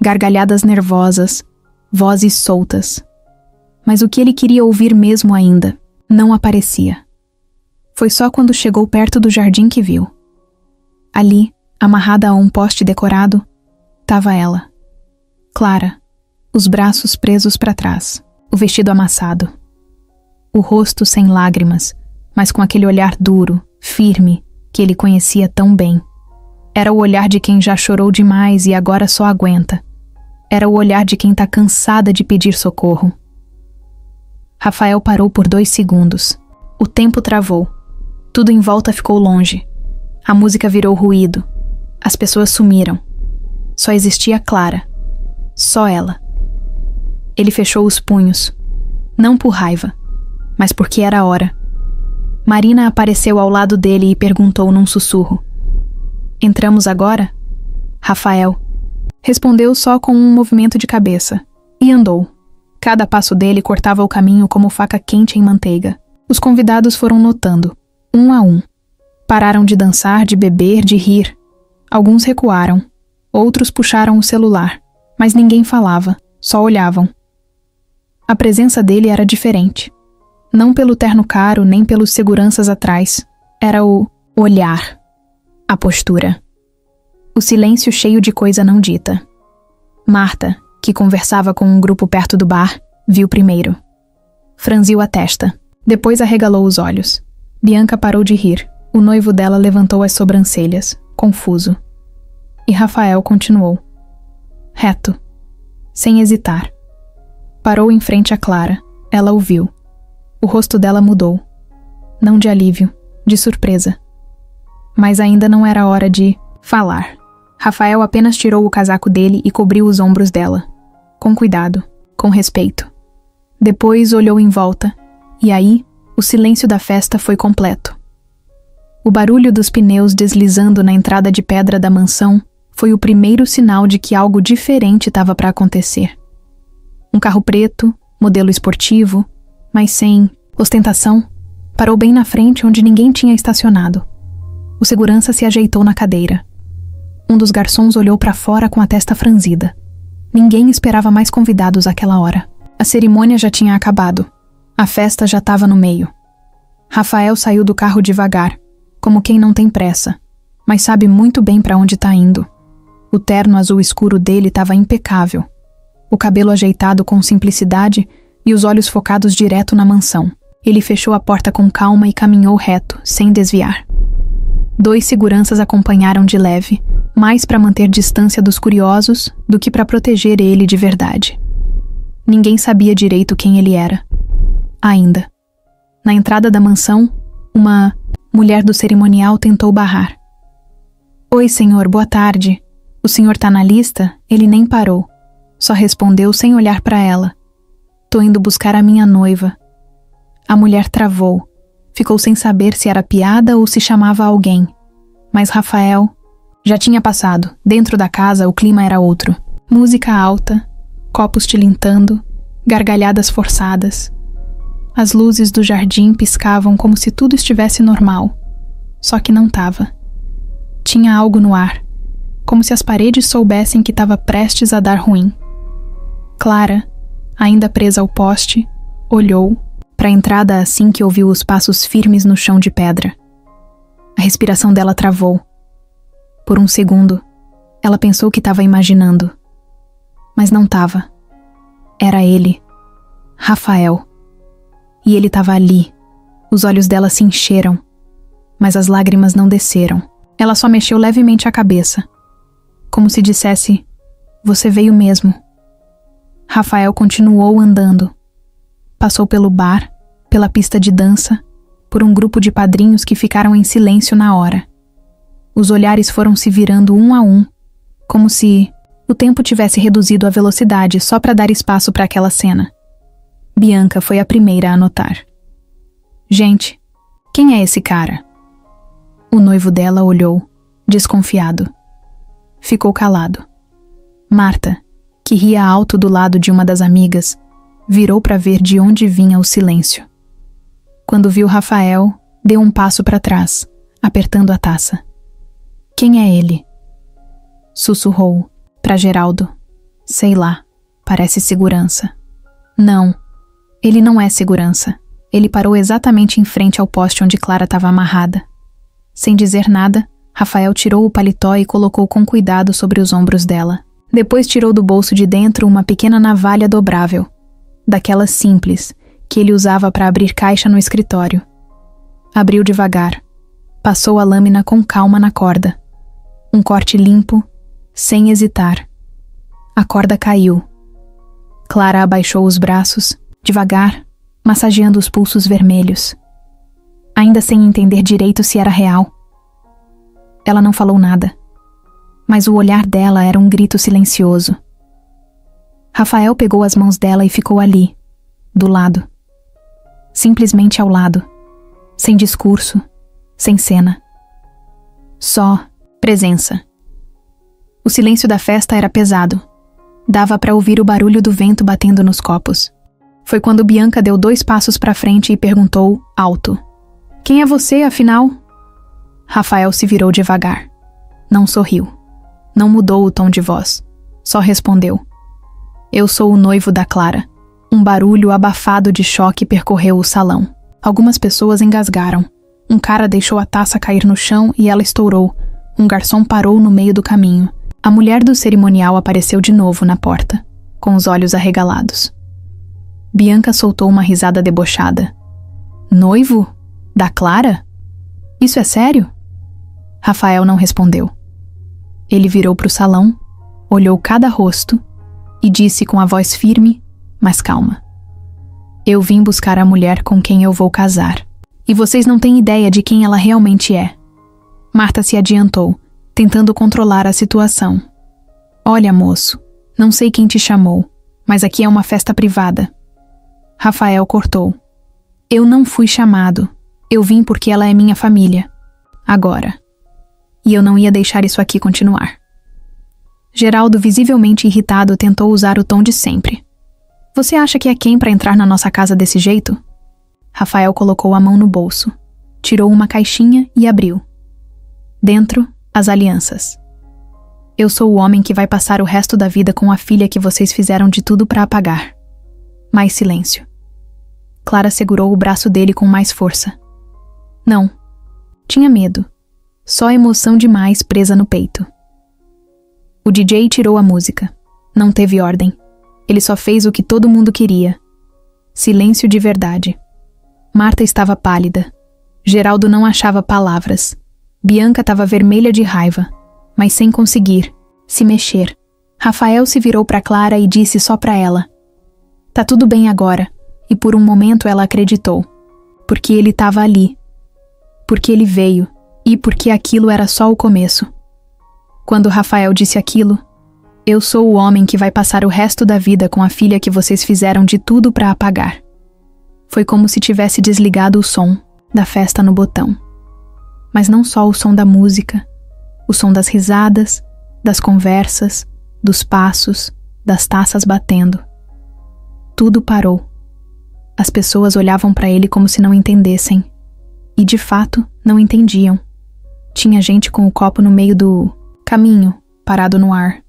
gargalhadas nervosas, vozes soltas. Mas o que ele queria ouvir mesmo ainda não aparecia. Foi só quando chegou perto do jardim que viu. Ali, amarrada a um poste decorado, estava ela. Clara, os braços presos para trás, o vestido amassado. O rosto sem lágrimas, mas com aquele olhar duro, firme, que ele conhecia tão bem. Era o olhar de quem já chorou demais e agora só aguenta. Era o olhar de quem tá cansada de pedir socorro. Rafael parou por 2 segundos. O tempo travou. Tudo em volta ficou longe. A música virou ruído. As pessoas sumiram. Só existia Clara. Só ela. Ele fechou os punhos. Não por raiva, mas porque era a hora. Marina apareceu ao lado dele e perguntou num sussurro. Entramos agora? Rafael respondeu só com um movimento de cabeça e andou. Cada passo dele cortava o caminho como faca quente em manteiga. Os convidados foram notando, um a um. Pararam de dançar, de beber, de rir. Alguns recuaram, outros puxaram o celular, mas ninguém falava, só olhavam. A presença dele era diferente. Não pelo terno caro, nem pelos seguranças atrás. Era o olhar. A postura. O silêncio cheio de coisa não dita. Marta, que conversava com um grupo perto do bar, viu primeiro. Franziu a testa. Depois arregalou os olhos. Bianca parou de rir. O noivo dela levantou as sobrancelhas, confuso. E Rafael continuou. Reto. Sem hesitar. Parou em frente a Clara. Ela o viu. O rosto dela mudou. Não de alívio, de surpresa. Mas ainda não era hora de falar. Rafael apenas tirou o casaco dele e cobriu os ombros dela. Com cuidado, com respeito. Depois olhou em volta, e aí o silêncio da festa foi completo. O barulho dos pneus deslizando na entrada de pedra da mansão foi o primeiro sinal de que algo diferente estava para acontecer. Um carro preto, modelo esportivo, mas sem ostentação, parou bem na frente onde ninguém tinha estacionado. O segurança se ajeitou na cadeira. Um dos garçons olhou para fora com a testa franzida. Ninguém esperava mais convidados àquela hora. A cerimônia já tinha acabado. A festa já estava no meio. Rafael saiu do carro devagar, como quem não tem pressa, mas sabe muito bem para onde está indo. O terno azul escuro dele estava impecável. O cabelo ajeitado com simplicidade e os olhos focados direto na mansão. Ele fechou a porta com calma e caminhou reto, sem desviar. 2 seguranças acompanharam de leve, mais para manter distância dos curiosos do que para proteger ele de verdade. Ninguém sabia direito quem ele era. Ainda. Na entrada da mansão, uma mulher do cerimonial tentou barrar. Oi, senhor, boa tarde. O senhor tá na lista? Ele nem parou. Só respondeu sem olhar para ela. Tô indo buscar a minha noiva. A mulher travou. Ficou sem saber se era piada ou se chamava alguém. Mas Rafael já tinha passado. Dentro da casa o clima era outro. Música alta, copos tilintando, gargalhadas forçadas. As luzes do jardim piscavam como se tudo estivesse normal, só que não estava. Tinha algo no ar, como se as paredes soubessem que estava prestes a dar ruim. Clara, ainda presa ao poste, olhou para a entrada assim que ouviu os passos firmes no chão de pedra. A respiração dela travou. Por um segundo, ela pensou que estava imaginando. Mas não estava. Era ele, Rafael. E ele estava ali. Os olhos dela se encheram, mas as lágrimas não desceram. Ela só mexeu levemente a cabeça, como se dissesse: "Você veio mesmo." Rafael continuou andando. Passou pelo bar, pela pista de dança, por um grupo de padrinhos que ficaram em silêncio na hora. Os olhares foram se virando um a um, como se o tempo tivesse reduzido a velocidade só para dar espaço para aquela cena. Bianca foi a primeira a notar. "Gente, quem é esse cara?" O noivo dela olhou, desconfiado. Ficou calado. Marta, que ria alto do lado de uma das amigas, virou para ver de onde vinha o silêncio. Quando viu Rafael, deu um passo para trás, apertando a taça. "Quem é ele?" Sussurrou para Geraldo. "Sei lá, parece segurança." "Não, ele não é segurança." Ele parou exatamente em frente ao poste onde Clara estava amarrada. Sem dizer nada, Rafael tirou o paletó e colocou com cuidado sobre os ombros dela. Depois tirou do bolso de dentro uma pequena navalha dobrável, daquelas simples, que ele usava para abrir caixa no escritório. Abriu devagar. Passou a lâmina com calma na corda. Um corte limpo, sem hesitar. A corda caiu. Clara abaixou os braços, devagar, massageando os pulsos vermelhos. Ainda sem entender direito se era real. Ela não falou nada, mas o olhar dela era um grito silencioso. Rafael pegou as mãos dela e ficou ali, do lado. Simplesmente ao lado, sem discurso, sem cena. Só presença. O silêncio da festa era pesado. Dava para ouvir o barulho do vento batendo nos copos. Foi quando Bianca deu 2 passos para frente e perguntou, alto: "Quem é você, afinal?" Rafael se virou devagar. Não sorriu. Não mudou o tom de voz. Só respondeu: "Eu sou o noivo da Clara." Um barulho abafado de choque percorreu o salão. Algumas pessoas engasgaram. Um cara deixou a taça cair no chão e ela estourou. Um garçom parou no meio do caminho. A mulher do cerimonial apareceu de novo na porta, com os olhos arregalados. Bianca soltou uma risada debochada. "Noivo? Da Clara? Isso é sério?" Rafael não respondeu. Ele virou para o salão, olhou cada rosto e disse com a voz firme, mas calma: "Eu vim buscar a mulher com quem eu vou casar. E vocês não têm ideia de quem ela realmente é." Marta se adiantou, tentando controlar a situação. "Olha, moço, não sei quem te chamou, mas aqui é uma festa privada." Rafael cortou. "Eu não fui chamado. Eu vim porque ela é minha família. Agora." E eu não ia deixar isso aqui continuar. Geraldo, visivelmente irritado, tentou usar o tom de sempre. "Você acha que é quem para entrar na nossa casa desse jeito?" Rafael colocou a mão no bolso, tirou uma caixinha e abriu. Dentro, as alianças. "Eu sou o homem que vai passar o resto da vida com a filha que vocês fizeram de tudo para apagar." Mais silêncio. Clara segurou o braço dele com mais força. Não. Tinha medo. Só emoção demais presa no peito. O DJ tirou a música. Não teve ordem. Ele só fez o que todo mundo queria. Silêncio de verdade. Marta estava pálida. Geraldo não achava palavras. Bianca estava vermelha de raiva, mas sem conseguir se mexer. Rafael se virou para Clara e disse só para ela: "Tá tudo bem agora." E por um momento ela acreditou. Porque ele estava ali. Porque ele veio. E porque aquilo era só o começo. Quando Rafael disse aquilo: "Eu sou o homem que vai passar o resto da vida com a filha que vocês fizeram de tudo para apagar." Foi como se tivesse desligado o som da festa no botão. Mas não só o som da música, o som das risadas, das conversas, dos passos, das taças batendo. Tudo parou. As pessoas olhavam para ele como se não entendessem. E, de fato, não entendiam. Tinha gente com o copo no meio do caminho, parado no ar.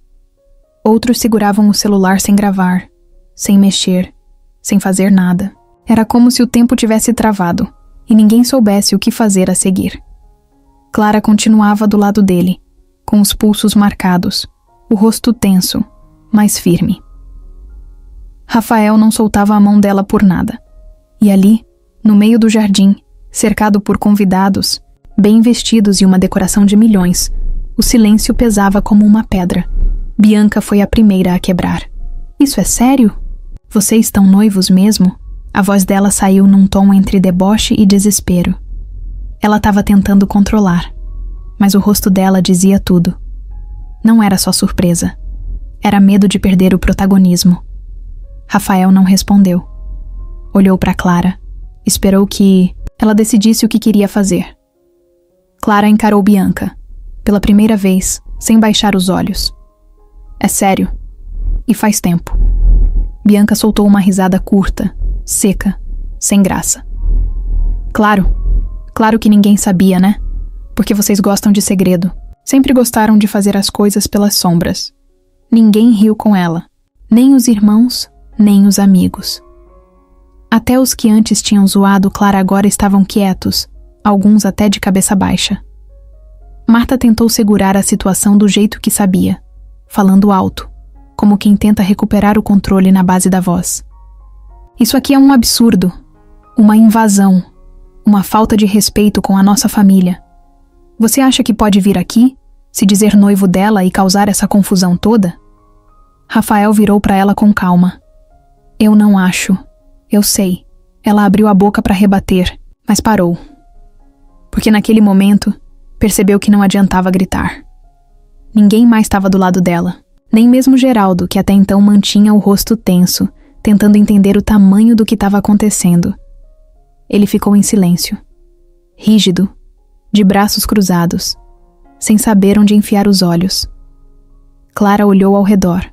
Outros seguravam o celular sem gravar, sem mexer, sem fazer nada. Era como se o tempo tivesse travado e ninguém soubesse o que fazer a seguir. Clara continuava do lado dele, com os pulsos marcados, o rosto tenso, mas firme. Rafael não soltava a mão dela por nada. E ali, no meio do jardim, cercado por convidados, bem vestidos e uma decoração de milhões, o silêncio pesava como uma pedra. Bianca foi a primeira a quebrar. Isso é sério? Vocês estão noivos mesmo? A voz dela saiu num tom entre deboche e desespero. Ela estava tentando controlar, mas o rosto dela dizia tudo. Não era só surpresa. Era medo de perder o protagonismo. Rafael não respondeu. Olhou para Clara. Esperou que ela decidisse o que queria fazer. Clara encarou Bianca, pela primeira vez, sem baixar os olhos. É sério. E faz tempo. Bianca soltou uma risada curta, seca, sem graça. Claro que ninguém sabia, né? Porque vocês gostam de segredo. Sempre gostaram de fazer as coisas pelas sombras. Ninguém riu com ela. Nem os irmãos, nem os amigos. Até os que antes tinham zoado Clara agora estavam quietos, alguns até de cabeça baixa. Marta tentou segurar a situação do jeito que sabia, falando alto, como quem tenta recuperar o controle na base da voz. Isso aqui é um absurdo, uma invasão, uma falta de respeito com a nossa família. Você acha que pode vir aqui, se dizer noivo dela e causar essa confusão toda? Rafael virou para ela com calma. Eu não acho. Eu sei. Ela abriu a boca para rebater, mas parou. Porque naquele momento, percebeu que não adiantava gritar. Ninguém mais estava do lado dela, nem mesmo Geraldo, que até então mantinha o rosto tenso, tentando entender o tamanho do que estava acontecendo. Ele ficou em silêncio, rígido, de braços cruzados, sem saber onde enfiar os olhos. Clara olhou ao redor.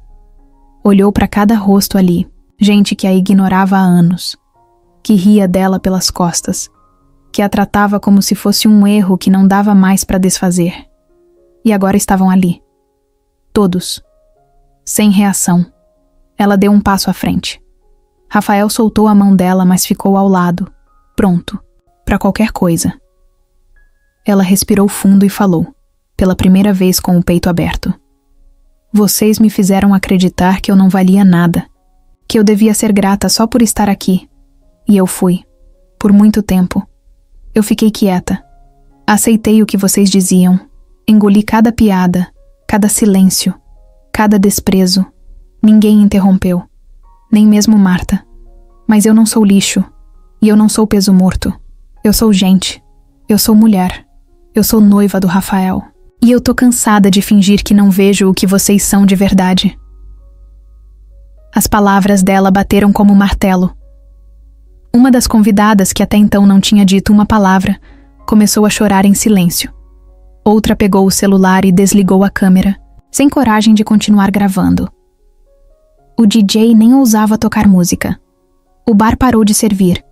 Olhou para cada rosto ali, gente que a ignorava há anos, que ria dela pelas costas, que a tratava como se fosse um erro que não dava mais para desfazer. E agora estavam ali. Todos. Sem reação. Ela deu um passo à frente. Rafael soltou a mão dela, mas ficou ao lado, pronto, para qualquer coisa. Ela respirou fundo e falou, pela primeira vez com o peito aberto. Vocês me fizeram acreditar que eu não valia nada, que eu devia ser grata só por estar aqui. E eu fui. Por muito tempo. Eu fiquei quieta. Aceitei o que vocês diziam. Engoli cada piada, cada silêncio, cada desprezo. Ninguém interrompeu. Nem mesmo Marta. Mas eu não sou lixo. E eu não sou peso morto. Eu sou gente. Eu sou mulher. Eu sou noiva do Rafael. E eu tô cansada de fingir que não vejo o que vocês são de verdade. As palavras dela bateram como um martelo. Uma das convidadas, que até então não tinha dito uma palavra, começou a chorar em silêncio. Outra pegou o celular e desligou a câmera, sem coragem de continuar gravando. O DJ nem ousava tocar música. O bar parou de servir.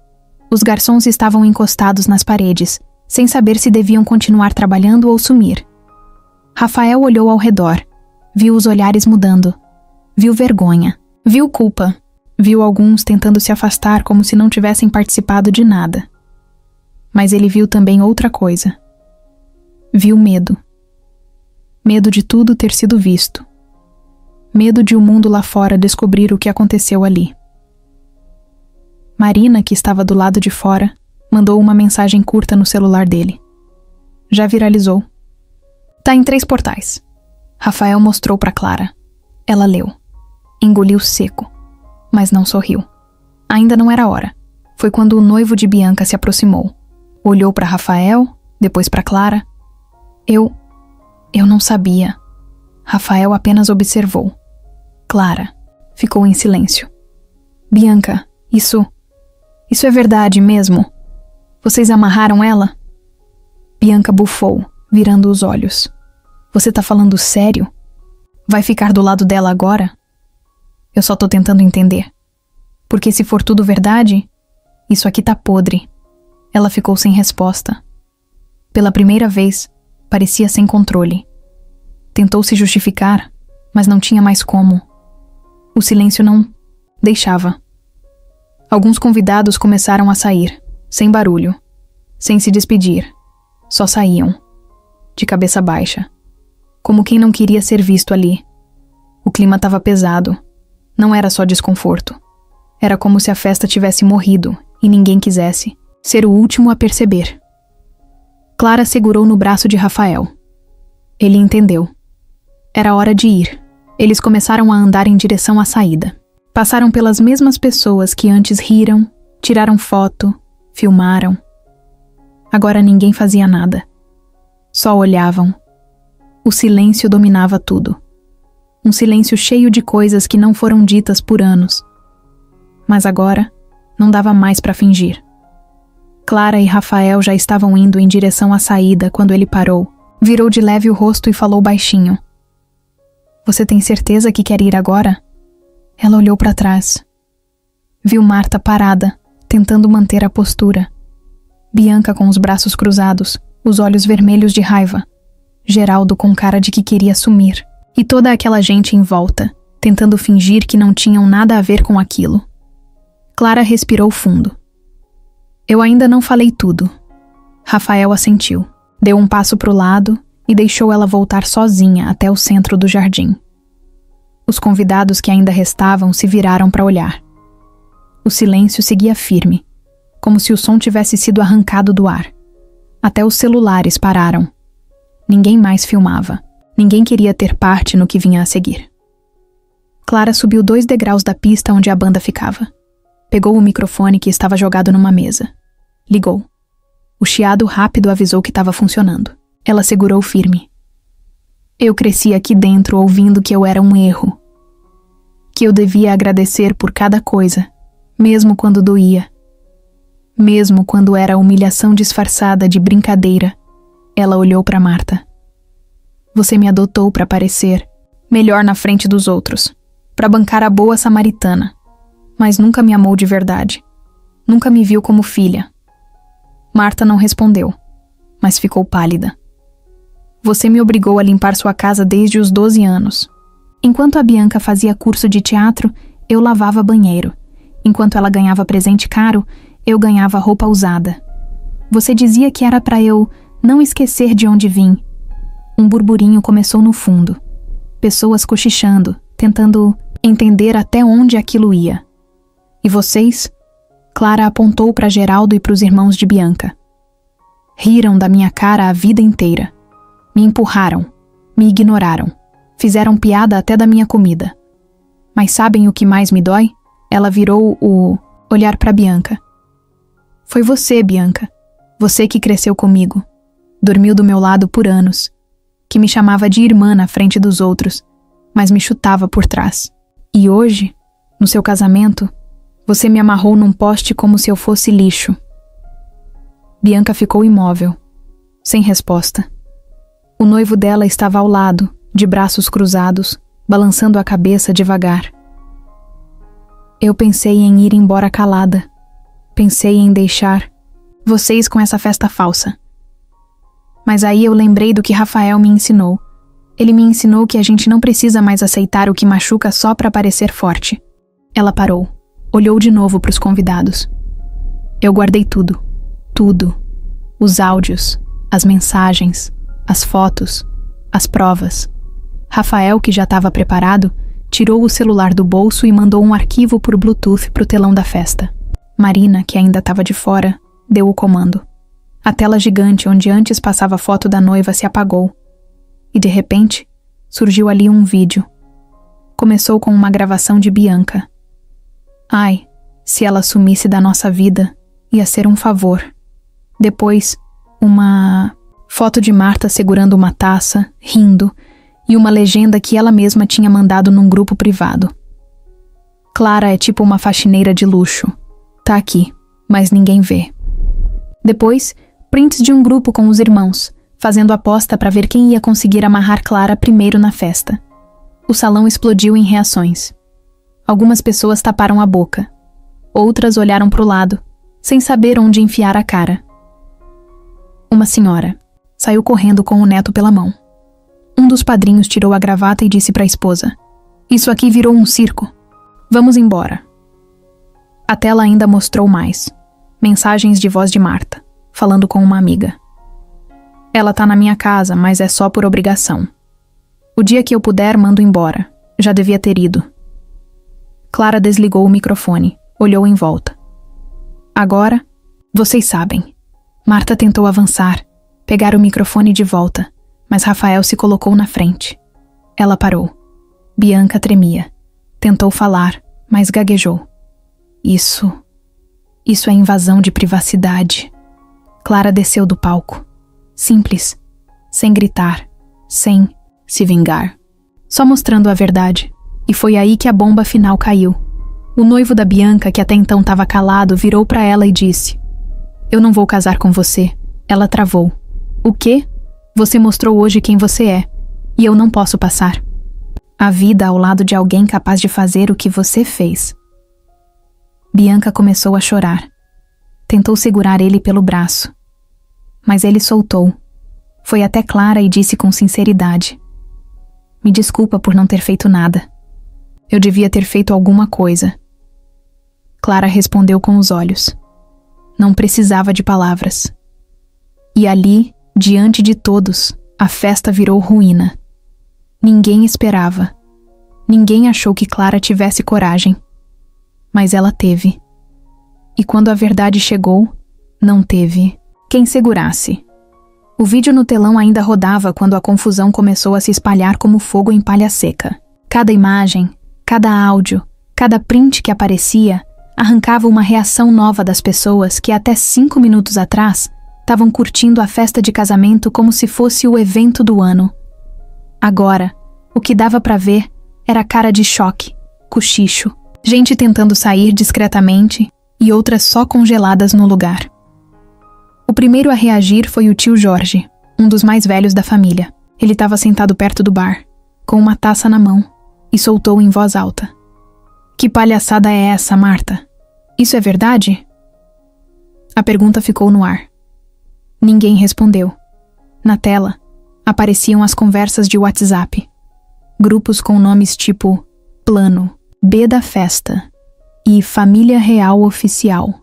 Os garçons estavam encostados nas paredes, sem saber se deviam continuar trabalhando ou sumir. Rafael olhou ao redor, viu os olhares mudando, viu vergonha, viu culpa, viu alguns tentando se afastar como se não tivessem participado de nada. Mas ele viu também outra coisa. Viu medo. Medo de tudo ter sido visto. Medo de o mundo lá fora descobrir o que aconteceu ali. Marina, que estava do lado de fora, mandou uma mensagem curta no celular dele. Já viralizou. Tá em 3 portais. Rafael mostrou para Clara. Ela leu. Engoliu seco, mas não sorriu. Ainda não era hora. Foi quando o noivo de Bianca se aproximou. Olhou para Rafael, depois para Clara. Eu não sabia. Rafael apenas observou. Clara ficou em silêncio. Bianca, isso é verdade mesmo? Vocês amarraram ela? Bianca bufou, virando os olhos. Você tá falando sério? Vai ficar do lado dela agora? Eu só tô tentando entender. Porque se for tudo verdade, isso aqui tá podre. Ela ficou sem resposta. Pela primeira vez, parecia sem controle. Tentou se justificar, mas não tinha mais como. O silêncio não deixava. Alguns convidados começaram a sair, sem barulho, sem se despedir. Só saíam, de cabeça baixa, como quem não queria ser visto ali. O clima estava pesado. Não era só desconforto. Era como se a festa tivesse morrido e ninguém quisesse ser o último a perceber. Clara segurou no braço de Rafael. Ele entendeu. Era hora de ir. Eles começaram a andar em direção à saída. Passaram pelas mesmas pessoas que antes riram, tiraram foto, filmaram. Agora ninguém fazia nada. Só olhavam. O silêncio dominava tudo. Um silêncio cheio de coisas que não foram ditas por anos. Mas agora, não dava mais para fingir. Clara e Rafael já estavam indo em direção à saída quando ele parou, virou de leve o rosto e falou baixinho. Você tem certeza que quer ir agora? Ela olhou para trás. Viu Marta parada, tentando manter a postura. Bianca com os braços cruzados, os olhos vermelhos de raiva. Geraldo com cara de que queria sumir. E toda aquela gente em volta, tentando fingir que não tinham nada a ver com aquilo. Clara respirou fundo. Eu ainda não falei tudo. Rafael assentiu. Deu um passo para o lado e deixou ela voltar sozinha até o centro do jardim. Os convidados que ainda restavam se viraram para olhar. O silêncio seguia firme, como se o som tivesse sido arrancado do ar. Até os celulares pararam. Ninguém mais filmava. Ninguém queria ter parte no que vinha a seguir. Clara subiu 2 degraus da pista onde a banda ficava. Pegou o microfone que estava jogado numa mesa. Ligou. O chiado rápido avisou que estava funcionando. Ela segurou firme. Eu cresci aqui dentro ouvindo que eu era um erro. Que eu devia agradecer por cada coisa, mesmo quando doía. Mesmo quando era humilhação disfarçada de brincadeira. Ela olhou para Marta. Você me adotou para parecer melhor na frente dos outros, para bancar a boa samaritana, mas nunca me amou de verdade. Nunca me viu como filha. Marta não respondeu, mas ficou pálida. Você me obrigou a limpar sua casa desde os 12 anos. Enquanto a Bianca fazia curso de teatro, eu lavava banheiro. Enquanto ela ganhava presente caro, eu ganhava roupa usada. Você dizia que era para eu não esquecer de onde vim. Um burburinho começou no fundo. Pessoas cochichando, tentando entender até onde aquilo ia. E vocês? Clara apontou para Geraldo e para os irmãos de Bianca. Riram da minha cara a vida inteira. Me empurraram, me ignoraram, fizeram piada até da minha comida. Mas sabem o que mais me dói? Ela virou o olhar para Bianca. Foi você, Bianca. Você que cresceu comigo. Dormiu do meu lado por anos. Que me chamava de irmã na frente dos outros, mas me chutava por trás. E hoje, no seu casamento, você me amarrou num poste como se eu fosse lixo. Bianca ficou imóvel, sem resposta. O noivo dela estava ao lado, de braços cruzados, balançando a cabeça devagar. Eu pensei em ir embora calada. Pensei em deixar vocês com essa festa falsa. Mas aí eu lembrei do que Rafael me ensinou. Ele me ensinou que a gente não precisa mais aceitar o que machuca só para parecer forte. Ela parou, olhou de novo para os convidados. Eu guardei tudo. Tudo. Os áudios, as mensagens, as fotos, as provas. Rafael, que já estava preparado, tirou o celular do bolso e mandou um arquivo por Bluetooth para o telão da festa. Marina, que ainda estava de fora, deu o comando. A tela gigante onde antes passava a foto da noiva se apagou. E de repente, surgiu ali um vídeo. Começou com uma gravação de Bianca. Ai, se ela sumisse da nossa vida, ia ser um favor. Depois, uma foto de Marta segurando uma taça, rindo, e uma legenda que ela mesma tinha mandado num grupo privado. Clara é tipo uma faxineira de luxo. Tá aqui, mas ninguém vê. Depois, prints de um grupo com os irmãos, fazendo aposta para ver quem ia conseguir amarrar Clara primeiro na festa. O salão explodiu em reações. Algumas pessoas taparam a boca. Outras olharam para o lado, sem saber onde enfiar a cara. Uma senhora saiu correndo com o neto pela mão. Um dos padrinhos tirou a gravata e disse para a esposa: "Isso aqui virou um circo. Vamos embora." A tela ainda mostrou mais. Mensagens de voz de Marta, falando com uma amiga. "Ela tá na minha casa, mas é só por obrigação. O dia que eu puder, mando embora. Já devia ter ido." Clara desligou o microfone, olhou em volta. "Agora, vocês sabem." Marta tentou avançar, pegar o microfone de volta, mas Rafael se colocou na frente. Ela parou. Bianca tremia. Tentou falar, mas gaguejou. Isso é invasão de privacidade." Clara desceu do palco. Simples, sem gritar, sem se vingar. Só mostrando a verdade. E foi aí que a bomba final caiu. O noivo da Bianca, que até então estava calado, virou para ela e disse: "Eu não vou casar com você." Ela travou. "O quê? Você mostrou hoje quem você é, e eu não posso passar a vida ao lado de alguém capaz de fazer o que você fez." Bianca começou a chorar. Tentou segurar ele pelo braço, mas ele soltou. Foi até Clara e disse com sinceridade: "Me desculpa por não ter feito nada. Eu devia ter feito alguma coisa." Clara respondeu com os olhos. Não precisava de palavras. E ali, diante de todos, a festa virou ruína. Ninguém esperava. Ninguém achou que Clara tivesse coragem. Mas ela teve. E quando a verdade chegou, não teve quem segurasse. O vídeo no telão ainda rodava quando a confusão começou a se espalhar como fogo em palha seca. Cada imagem, cada áudio, cada print que aparecia arrancava uma reação nova das pessoas que até 5 minutos atrás estavam curtindo a festa de casamento como se fosse o evento do ano. Agora, o que dava para ver era cara de choque, cochicho, gente tentando sair discretamente e outras só congeladas no lugar. O primeiro a reagir foi o tio Jorge, um dos mais velhos da família. Ele estava sentado perto do bar, com uma taça na mão, e soltou em voz alta: "Que palhaçada é essa, Marta? Isso é verdade?" A pergunta ficou no ar. Ninguém respondeu. Na tela, apareciam as conversas de WhatsApp. Grupos com nomes tipo Plano, B da Festa e Família Real Oficial.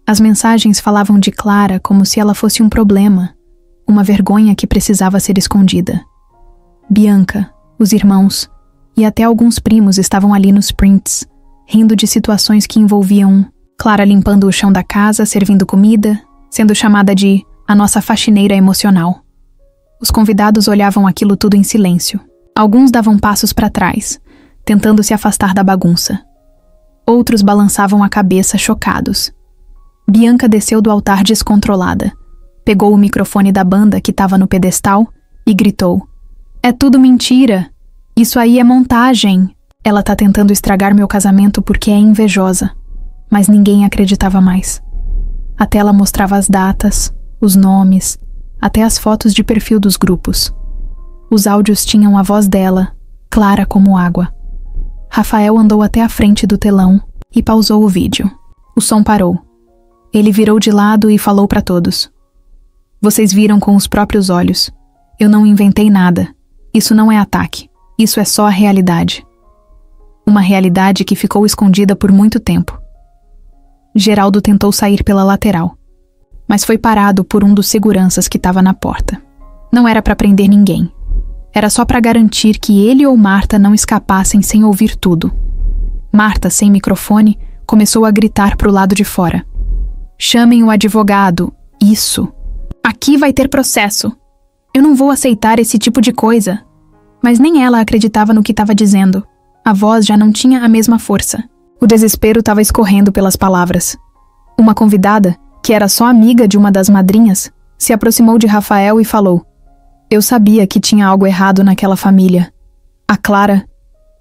As mensagens falavam de Clara como se ela fosse um problema, uma vergonha que precisava ser escondida. Bianca, os irmãos e até alguns primos estavam ali nos prints, rindo de situações que envolviam Clara limpando o chão da casa, servindo comida, sendo chamada de a nossa faxineira emocional. Os convidados olhavam aquilo tudo em silêncio. Alguns davam passos para trás, tentando se afastar da bagunça. Outros balançavam a cabeça, chocados. Bianca desceu do altar descontrolada, pegou o microfone da banda que estava no pedestal e gritou: "É tudo mentira! Isso aí é montagem! Ela tá tentando estragar meu casamento porque é invejosa." Mas ninguém acreditava mais. A tela mostrava as datas, os nomes, até as fotos de perfil dos grupos. Os áudios tinham a voz dela, clara como água. Rafael andou até a frente do telão e pausou o vídeo. O som parou. Ele virou de lado e falou para todos: "Vocês viram com os próprios olhos. Eu não inventei nada. Isso não é ataque. Isso é só a realidade." Uma realidade que ficou escondida por muito tempo. Geraldo tentou sair pela lateral, mas foi parado por um dos seguranças que estava na porta. Não era para prender ninguém. Era só para garantir que ele ou Marta não escapassem sem ouvir tudo. Marta, sem microfone, começou a gritar para o lado de fora: "Chamem o advogado. Isso. Aqui vai ter processo. Eu não vou aceitar esse tipo de coisa." Mas nem ela acreditava no que estava dizendo. A voz já não tinha a mesma força. O desespero estava escorrendo pelas palavras. Uma convidada, que era só amiga de uma das madrinhas, se aproximou de Rafael e falou: "Eu sabia que tinha algo errado naquela família. A Clara,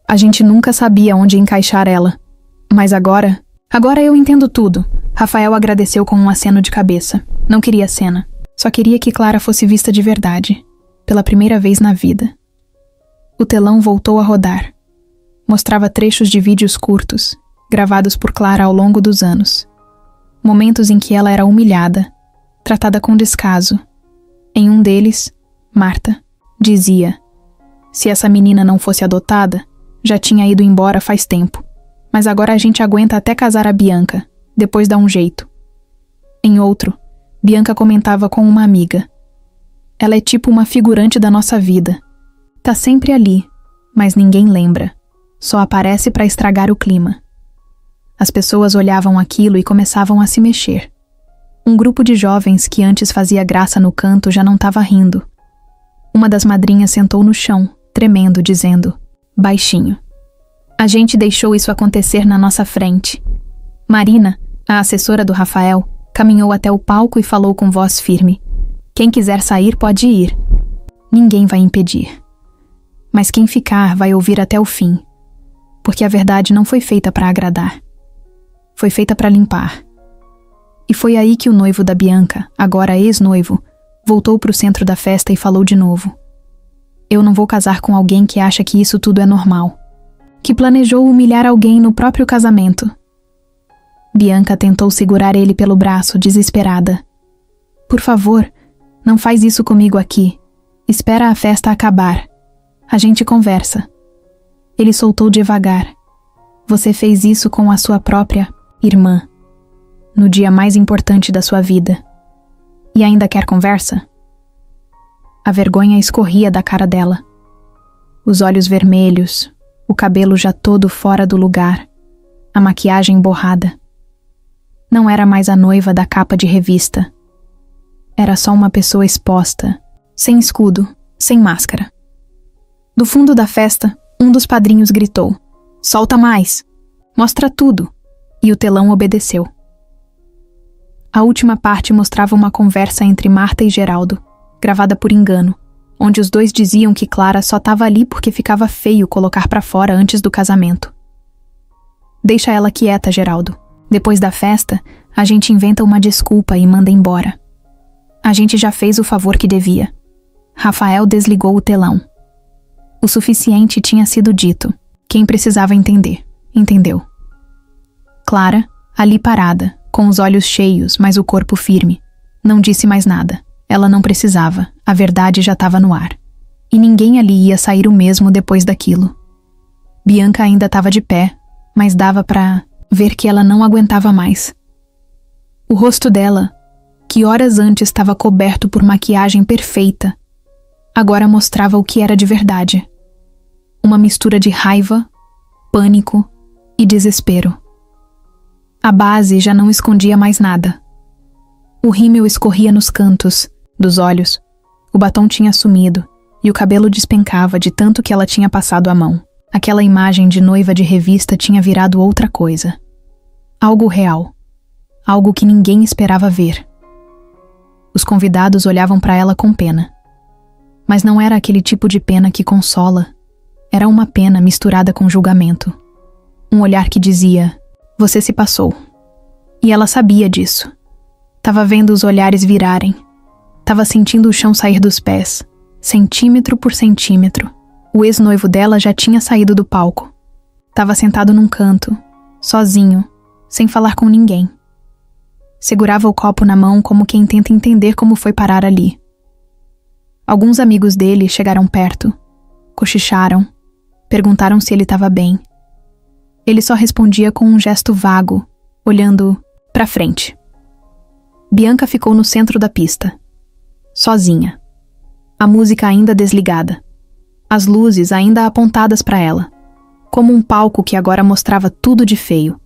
a gente nunca sabia onde encaixar ela. Mas agora eu entendo tudo." Rafael agradeceu com um aceno de cabeça. Não queria cena. Só queria que Clara fosse vista de verdade, pela primeira vez na vida. O telão voltou a rodar. mostrava trechos de vídeos curtos, gravados por Clara ao longo dos anos. Momentos em que ela era humilhada, tratada com descaso. Em um deles, Marta dizia: se essa menina não fosse adotada, já tinha ido embora faz tempo. Mas agora a gente aguenta até casar a Bianca, depois dá um jeito. Em outro, Bianca comentava com uma amiga: ela é tipo uma figurante da nossa vida. Tá sempre ali, mas ninguém lembra. Só aparece para estragar o clima. As pessoas olhavam aquilo e começavam a se mexer. Um grupo de jovens que antes fazia graça no canto já não estava rindo. Uma das madrinhas sentou no chão, tremendo, dizendo, baixinho: a gente deixou isso acontecer na nossa frente. Marina, a assessora do Rafael, caminhou até o palco e falou com voz firme: quem quiser sair pode ir. Ninguém vai impedir. Mas quem ficar vai ouvir até o fim. Porque a verdade não foi feita para agradar. Foi feita para limpar. E foi aí que o noivo da Bianca, agora ex-noivo, voltou para o centro da festa e falou de novo: eu não vou casar com alguém que acha que isso tudo é normal. Que planejou humilhar alguém no próprio casamento. Bianca tentou segurar ele pelo braço, desesperada. Por favor, não faz isso comigo aqui. Espera a festa acabar. A gente conversa. Ele soltou devagar. Você fez isso com a sua própria irmã, no dia mais importante da sua vida. E ainda quer conversa? A vergonha escorria da cara dela. Os olhos vermelhos, o cabelo já todo fora do lugar, a maquiagem borrada. Não era mais a noiva da capa de revista. Era só uma pessoa exposta, sem escudo, sem máscara. Do fundo da festa, um dos padrinhos gritou: solta mais! Mostra tudo! E o telão obedeceu. A última parte mostrava uma conversa entre Marta e Geraldo, gravada por engano, onde os dois diziam que Clara só estava ali porque ficava feio colocar pra fora antes do casamento. Deixa ela quieta, Geraldo. Depois da festa, a gente inventa uma desculpa e manda embora. A gente já fez o favor que devia. Rafael desligou o telão. O suficiente tinha sido dito. Quem precisava entender, entendeu. Clara, ali parada, com os olhos cheios, mas o corpo firme, não disse mais nada. Ela não precisava, a verdade já estava no ar. E ninguém ali ia sair o mesmo depois daquilo. Bianca ainda estava de pé, mas dava para ver que ela não aguentava mais. O rosto dela, que horas antes estava coberto por maquiagem perfeita, agora mostrava o que era de verdade. Uma mistura de raiva, pânico e desespero. A base já não escondia mais nada. O rímel escorria nos cantos, dos olhos, o batom tinha sumido e o cabelo despencava de tanto que ela tinha passado a mão. Aquela imagem de noiva de revista tinha virado outra coisa. Algo real. Algo que ninguém esperava ver. Os convidados olhavam para ela com pena. Mas não era aquele tipo de pena que consola. Era uma pena misturada com julgamento. Um olhar que dizia: você se passou. E ela sabia disso. Tava vendo os olhares virarem. Tava sentindo o chão sair dos pés, centímetro por centímetro. O ex-noivo dela já tinha saído do palco. Tava sentado num canto, sozinho, sem falar com ninguém. Segurava o copo na mão como quem tenta entender como foi parar ali. Alguns amigos dele chegaram perto, cochicharam, perguntaram se ele estava bem. Ele só respondia com um gesto vago, olhando pra frente. Bianca ficou no centro da pista, sozinha. A música ainda desligada. As luzes ainda apontadas para ela, como um palco que agora mostrava tudo de feio.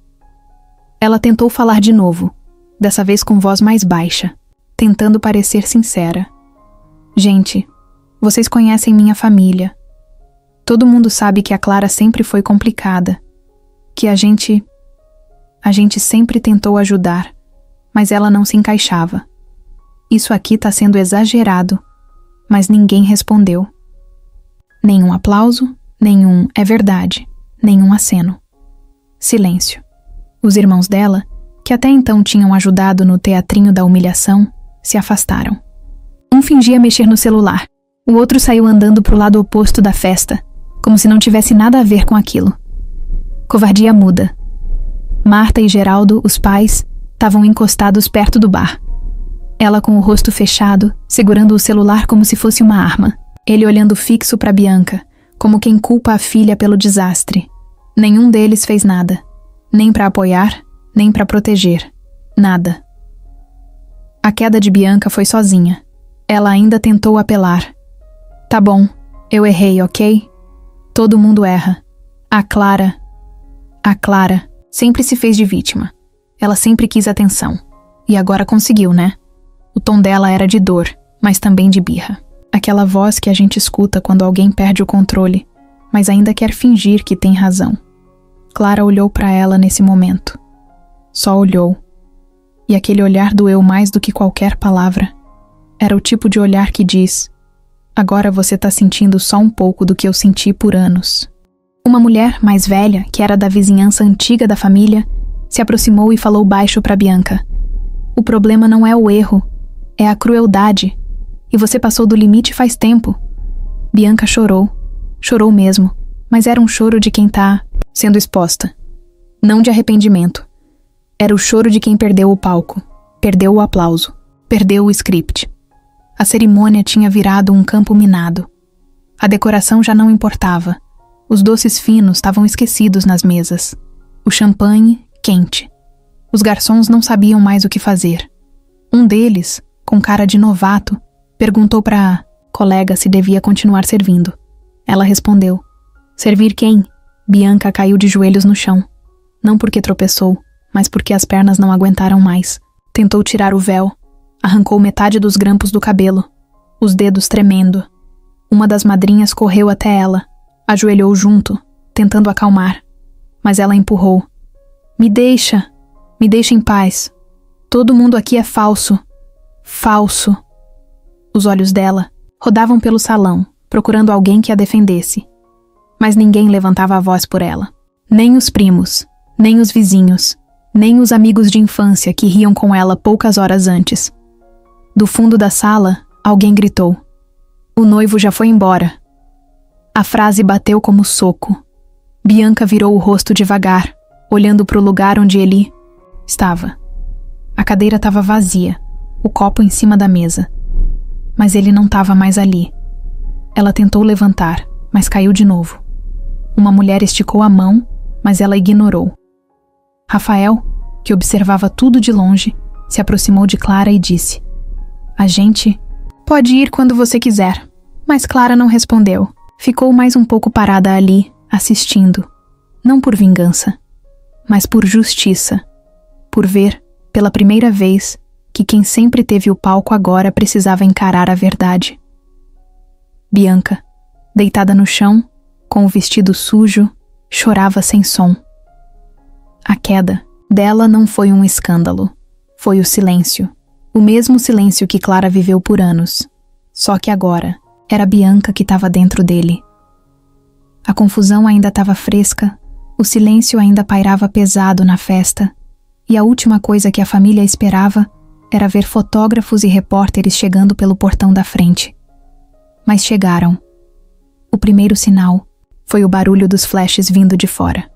Ela tentou falar de novo, dessa vez com voz mais baixa, tentando parecer sincera. Gente, vocês conhecem minha família. Todo mundo sabe que a Clara sempre foi complicada, que a gente sempre tentou ajudar, mas ela não se encaixava. Isso aqui tá sendo exagerado, mas ninguém respondeu. Nenhum aplauso, nenhum é verdade, nenhum aceno. Silêncio. Os irmãos dela, que até então tinham ajudado no teatrinho da humilhação, se afastaram. Um fingia mexer no celular, o outro saiu andando pro lado oposto da festa, como se não tivesse nada a ver com aquilo. Covardia muda. Marta e Geraldo, os pais, estavam encostados perto do bar. Ela com o rosto fechado, segurando o celular como se fosse uma arma. Ele olhando fixo para Bianca, como quem culpa a filha pelo desastre. Nenhum deles fez nada. Nem para apoiar, nem para proteger. Nada. A queda de Bianca foi sozinha. Ela ainda tentou apelar. Tá bom, eu errei, ok? Todo mundo erra. A Clara sempre se fez de vítima. Ela sempre quis atenção. E agora conseguiu, né? O tom dela era de dor, mas também de birra. Aquela voz que a gente escuta quando alguém perde o controle, mas ainda quer fingir que tem razão. Clara olhou para ela nesse momento. Só olhou. E aquele olhar doeu mais do que qualquer palavra. Era o tipo de olhar que diz: agora você tá sentindo só um pouco do que eu senti por anos. Uma mulher mais velha, que era da vizinhança antiga da família, se aproximou e falou baixo para Bianca: o problema não é o erro, é a crueldade. E você passou do limite faz tempo. Bianca chorou. Chorou mesmo, mas era um choro de quem tá sendo exposta. Não de arrependimento. Era o choro de quem perdeu o palco, perdeu o aplauso, perdeu o script. A cerimônia tinha virado um campo minado. A decoração já não importava. Os doces finos estavam esquecidos nas mesas. O champanhe, quente. Os garçons não sabiam mais o que fazer. Um deles, com cara de novato, perguntou para a colega se devia continuar servindo. Ela respondeu: servir quem? Bianca caiu de joelhos no chão. Não porque tropeçou, mas porque as pernas não aguentaram mais. Tentou tirar o véu. Arrancou metade dos grampos do cabelo, os dedos tremendo. Uma das madrinhas correu até ela, ajoelhou junto, tentando acalmar. Mas ela empurrou. Me deixa em paz. Todo mundo aqui é falso. Falso. Os olhos dela rodavam pelo salão, procurando alguém que a defendesse. Mas ninguém levantava a voz por ela. Nem os primos, nem os vizinhos, nem os amigos de infância que riam com ela poucas horas antes. Do fundo da sala, alguém gritou: o noivo já foi embora. A frase bateu como soco. Bianca virou o rosto devagar, olhando para o lugar onde ele estava. A cadeira estava vazia, o copo em cima da mesa. Mas ele não estava mais ali. Ela tentou levantar, mas caiu de novo. Uma mulher esticou a mão, mas ela ignorou. Rafael, que observava tudo de longe, se aproximou de Clara e disse: a gente pode ir quando você quiser. Mas Clara não respondeu. Ficou mais um pouco parada ali, assistindo. Não por vingança, mas por justiça. Por ver, pela primeira vez, que quem sempre teve o palco agora precisava encarar a verdade. Bianca, deitada no chão, com o vestido sujo, chorava sem som. A queda dela não foi um escândalo. Foi o silêncio. O mesmo silêncio que Clara viveu por anos. Só que agora, era Bianca que estava dentro dele. A confusão ainda estava fresca, o silêncio ainda pairava pesado na festa, e a última coisa que a família esperava era ver fotógrafos e repórteres chegando pelo portão da frente. Mas chegaram. O primeiro sinal foi o barulho dos flashes vindo de fora.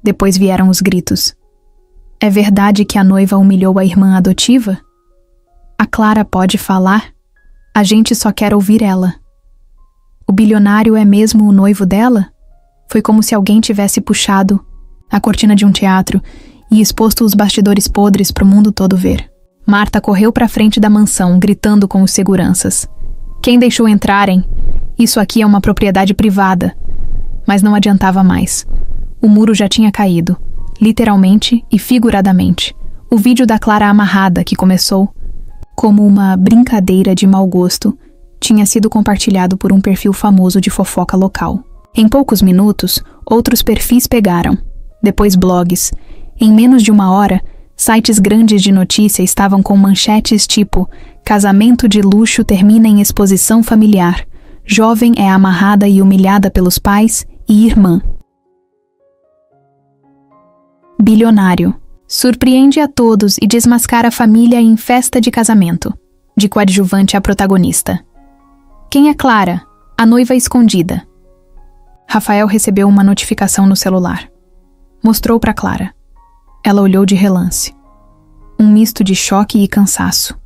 Depois vieram os gritos. É verdade que a noiva humilhou a irmã adotiva? A Clara pode falar? A gente só quer ouvir ela. O bilionário é mesmo o noivo dela? Foi como se alguém tivesse puxado a cortina de um teatro e exposto os bastidores podres para o mundo todo ver. Marta correu para a frente da mansão, gritando com os seguranças. Quem deixou entrarem? Isso aqui é uma propriedade privada. Mas não adiantava mais. O muro já tinha caído, literalmente e figuradamente. O vídeo da Clara amarrada, que começou como uma brincadeira de mau gosto, tinha sido compartilhado por um perfil famoso de fofoca local. Em poucos minutos, outros perfis pegaram, depois blogs. Em menos de uma hora, sites grandes de notícia estavam com manchetes tipo: casamento de luxo termina em exposição familiar, jovem é amarrada e humilhada pelos pais e irmã. Bilionário surpreende a todos e desmascara a família em festa de casamento, de coadjuvante a protagonista. Quem é Clara? A noiva escondida. Rafael recebeu uma notificação no celular. Mostrou para Clara. Ela olhou de relance. Um misto de choque e cansaço.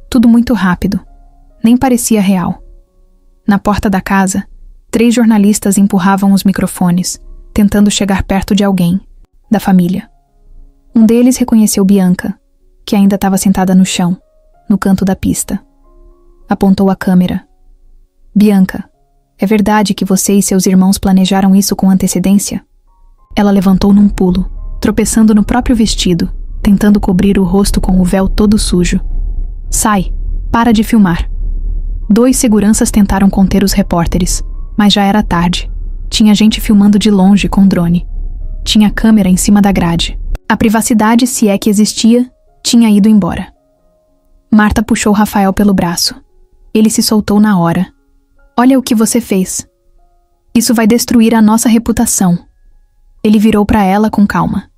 Tudo muito rápido. Nem parecia real. Na porta da casa, 3 jornalistas empurravam os microfones, tentando chegar perto de alguém, da família. Um deles reconheceu Bianca, que ainda estava sentada no chão, no canto da pista. Apontou a câmera. Bianca, é verdade que você e seus irmãos planejaram isso com antecedência? Ela levantou num pulo, tropeçando no próprio vestido, tentando cobrir o rosto com o véu todo sujo. Sai, para de filmar. 2 seguranças tentaram conter os repórteres, mas já era tarde. Tinha gente filmando de longe com drone. Tinha câmera em cima da grade. A privacidade, se é que existia, tinha ido embora. Marta puxou Rafael pelo braço. Ele se soltou na hora. Olha o que você fez. Isso vai destruir a nossa reputação. Ele virou para ela com calma.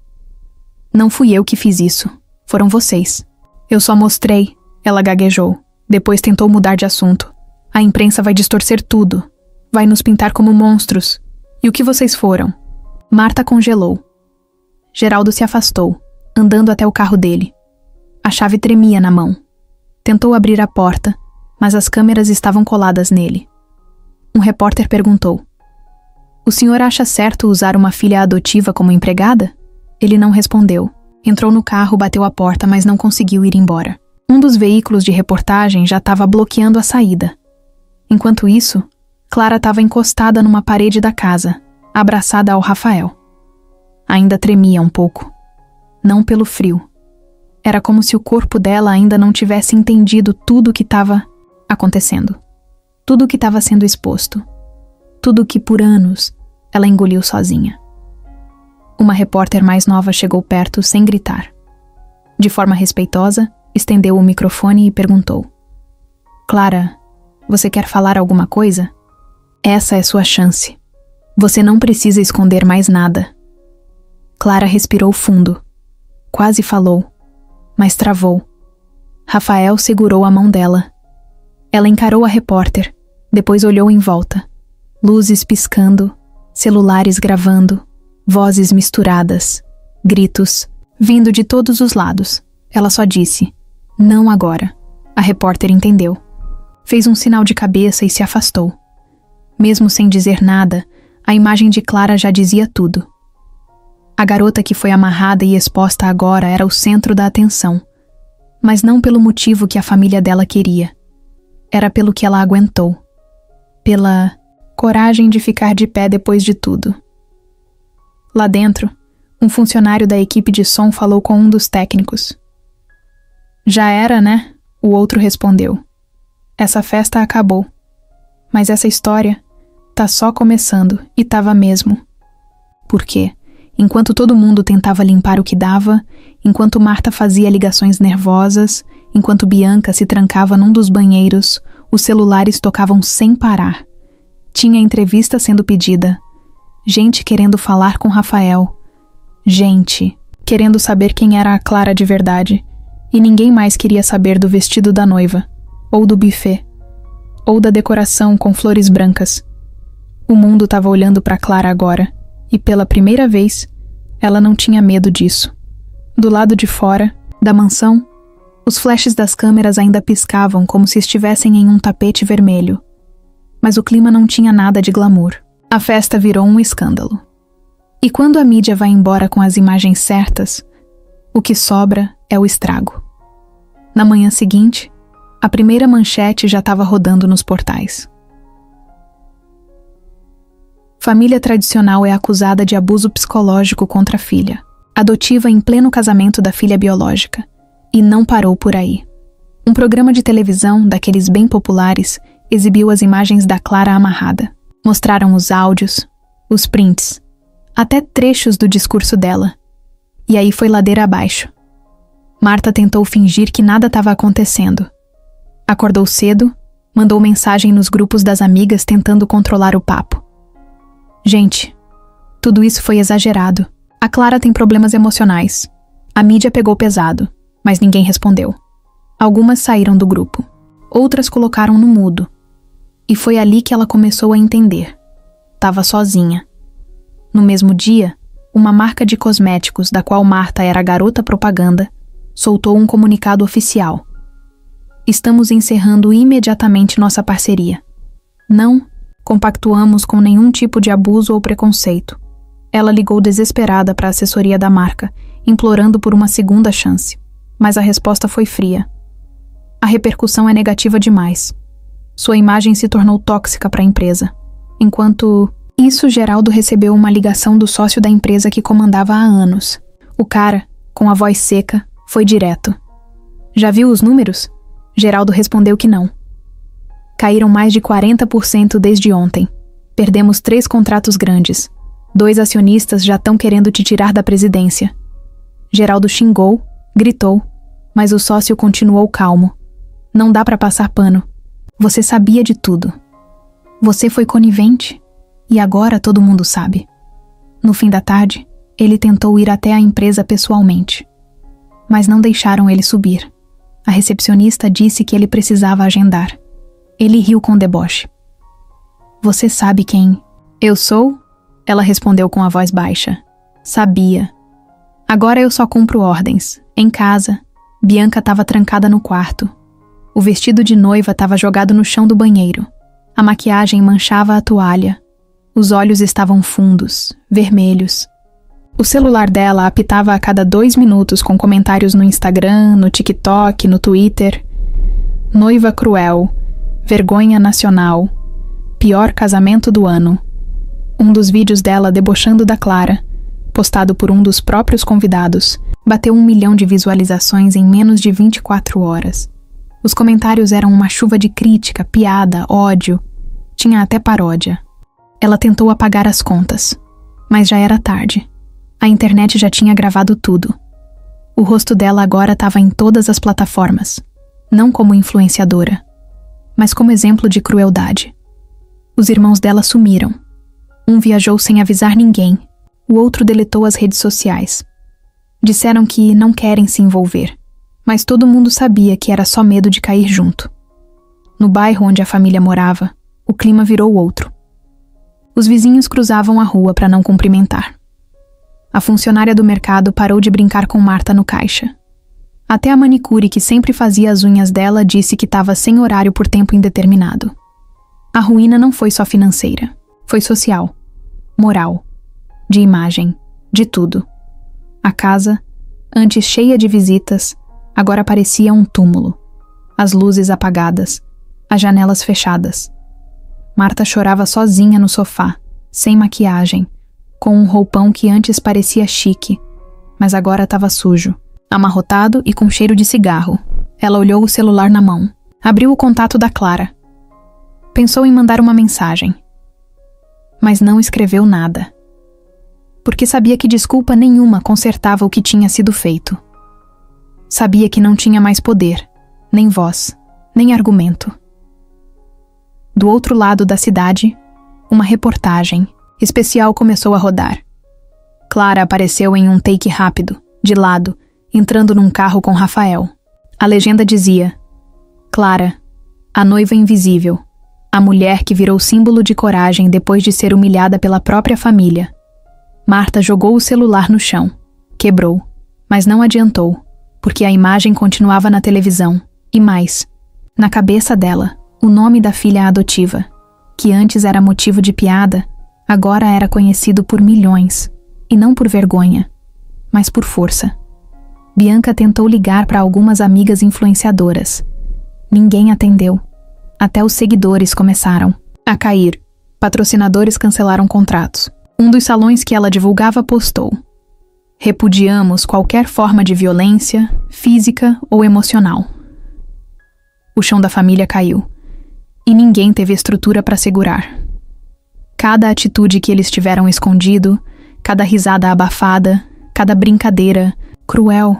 Não fui eu que fiz isso. Foram vocês. Eu só mostrei. Ela gaguejou. Depois tentou mudar de assunto. A imprensa vai distorcer tudo. Vai nos pintar como monstros. E o que vocês foram? Marta congelou. Geraldo se afastou, andando até o carro dele. A chave tremia na mão. Tentou abrir a porta, mas as câmeras estavam coladas nele. Um repórter perguntou: "O senhor acha certo usar uma filha adotiva como empregada?" Ele não respondeu. Entrou no carro, bateu a porta, mas não conseguiu ir embora. Um dos veículos de reportagem já estava bloqueando a saída. Enquanto isso, Clara estava encostada numa parede da casa, abraçada ao Rafael. Ainda tremia um pouco. Não pelo frio. Era como se o corpo dela ainda não tivesse entendido tudo o que estava acontecendo. Tudo o que estava sendo exposto. Tudo que por anos ela engoliu sozinha. Uma repórter mais nova chegou perto sem gritar. De forma respeitosa, estendeu o microfone e perguntou: "Clara, você quer falar alguma coisa? Essa é sua chance. Você não precisa esconder mais nada." Clara respirou fundo. Quase falou, mas travou. Rafael segurou a mão dela. Ela encarou a repórter, depois olhou em volta. Luzes piscando, celulares gravando, vozes misturadas, gritos, vindo de todos os lados. Ela só disse: "Não agora." A repórter entendeu. Fez um sinal de cabeça e se afastou. Mesmo sem dizer nada, a imagem de Clara já dizia tudo. A garota que foi amarrada e exposta agora era o centro da atenção, mas não pelo motivo que a família dela queria. Era pelo que ela aguentou. Pela coragem de ficar de pé depois de tudo. Lá dentro, um funcionário da equipe de som falou com um dos técnicos. "Já era, né?" O outro respondeu. "Essa festa acabou. Mas essa história tá só começando, e tava mesmo." Por quê? Enquanto todo mundo tentava limpar o que dava, enquanto Marta fazia ligações nervosas, enquanto Bianca se trancava num dos banheiros, os celulares tocavam sem parar. Tinha entrevista sendo pedida. Gente querendo falar com Rafael. Gente querendo saber quem era a Clara de verdade. E ninguém mais queria saber do vestido da noiva, ou do buffet, ou da decoração com flores brancas. O mundo estava olhando para Clara agora. E pela primeira vez, ela não tinha medo disso. Do lado de fora, da mansão, os flashes das câmeras ainda piscavam como se estivessem em um tapete vermelho. Mas o clima não tinha nada de glamour. A festa virou um escândalo. E quando a mídia vai embora com as imagens certas, o que sobra é o estrago. Na manhã seguinte, a primeira manchete já estava rodando nos portais. Família tradicional é acusada de abuso psicológico contra a filha, adotiva em pleno casamento da filha biológica, e não parou por aí. Um programa de televisão, daqueles bem populares, exibiu as imagens da Clara amarrada. Mostraram os áudios, os prints, até trechos do discurso dela. E aí foi ladeira abaixo. Marta tentou fingir que nada estava acontecendo. Acordou cedo, mandou mensagem nos grupos das amigas tentando controlar o papo. Gente, tudo isso foi exagerado. A Clara tem problemas emocionais. A mídia pegou pesado, mas ninguém respondeu. Algumas saíram do grupo. Outras colocaram no mudo. E foi ali que ela começou a entender. Tava sozinha. No mesmo dia, uma marca de cosméticos da qual Marta era a garota propaganda, soltou um comunicado oficial. Estamos encerrando imediatamente nossa parceria. Não compactuamos com nenhum tipo de abuso ou preconceito. Ela ligou desesperada para a assessoria da marca, implorando por uma segunda chance. Mas a resposta foi fria. A repercussão é negativa demais. Sua imagem se tornou tóxica para a empresa. Enquanto isso, Geraldo recebeu uma ligação do sócio da empresa que comandava há anos. O cara, com a voz seca, foi direto. Já viu os números? Geraldo respondeu que não. Caíram mais de 40% desde ontem. Perdemos 3 contratos grandes. 2 acionistas já estão querendo te tirar da presidência. Geraldo xingou, gritou, mas o sócio continuou calmo. Não dá para passar pano. Você sabia de tudo. Você foi conivente. E agora todo mundo sabe. No fim da tarde, ele tentou ir até a empresa pessoalmente. Mas não deixaram ele subir. A recepcionista disse que ele precisava agendar. Ele riu com deboche. Você sabe quem eu sou? Ela respondeu com a voz baixa. Sabia. Agora eu só cumpro ordens. Em casa, Bianca estava trancada no quarto. O vestido de noiva estava jogado no chão do banheiro. A maquiagem manchava a toalha. Os olhos estavam fundos, vermelhos. O celular dela apitava a cada 2 minutos com comentários no Instagram, no TikTok, no Twitter. Noiva cruel, vergonha nacional, pior casamento do ano. Um dos vídeos dela debochando da Clara, postado por um dos próprios convidados, bateu 1 milhão de visualizações em menos de 24 horas. Os comentários eram uma chuva de crítica, piada, ódio. Tinha até paródia. Ela tentou apagar as contas, mas já era tarde. A internet já tinha gravado tudo. O rosto dela agora estava em todas as plataformas, não como influenciadora, mas como exemplo de crueldade. Os irmãos dela sumiram. Um viajou sem avisar ninguém, o outro deletou as redes sociais. Disseram que não querem se envolver, mas todo mundo sabia que era só medo de cair junto. No bairro onde a família morava, o clima virou outro. Os vizinhos cruzavam a rua para não cumprimentar. A funcionária do mercado parou de brincar com Marta no caixa. Até a manicure, que sempre fazia as unhas dela, disse que estava sem horário por tempo indeterminado. A ruína não foi só financeira, foi social, moral, de imagem, de tudo. A casa, antes cheia de visitas, agora parecia um túmulo. As luzes apagadas, as janelas fechadas. Marta chorava sozinha no sofá, sem maquiagem, com um roupão que antes parecia chique, mas agora estava sujo, amarrotado e com cheiro de cigarro. Ela olhou o celular na mão. Abriu o contato da Clara. Pensou em mandar uma mensagem, mas não escreveu nada, porque sabia que desculpa nenhuma consertava o que tinha sido feito. Sabia que não tinha mais poder, nem voz, nem argumento. Do outro lado da cidade, uma reportagem especial começou a rodar. Clara apareceu em um take rápido, de lado, entrando num carro com Rafael. A legenda dizia: Clara, a noiva invisível, a mulher que virou símbolo de coragem depois de ser humilhada pela própria família. Marta jogou o celular no chão, quebrou, mas não adiantou, porque a imagem continuava na televisão, e mais, na cabeça dela, o nome da filha adotiva, que antes era motivo de piada, agora era conhecido por milhões, e não por vergonha, mas por força. Bianca tentou ligar para algumas amigas influenciadoras. Ninguém atendeu. Até os seguidores começaram a cair. Patrocinadores cancelaram contratos. Um dos salões que ela divulgava postou: repudiamos qualquer forma de violência, física ou emocional. O chão da família caiu. E ninguém teve estrutura para segurar. Cada atitude que eles tiveram escondido, cada risada abafada, cada brincadeira cruel,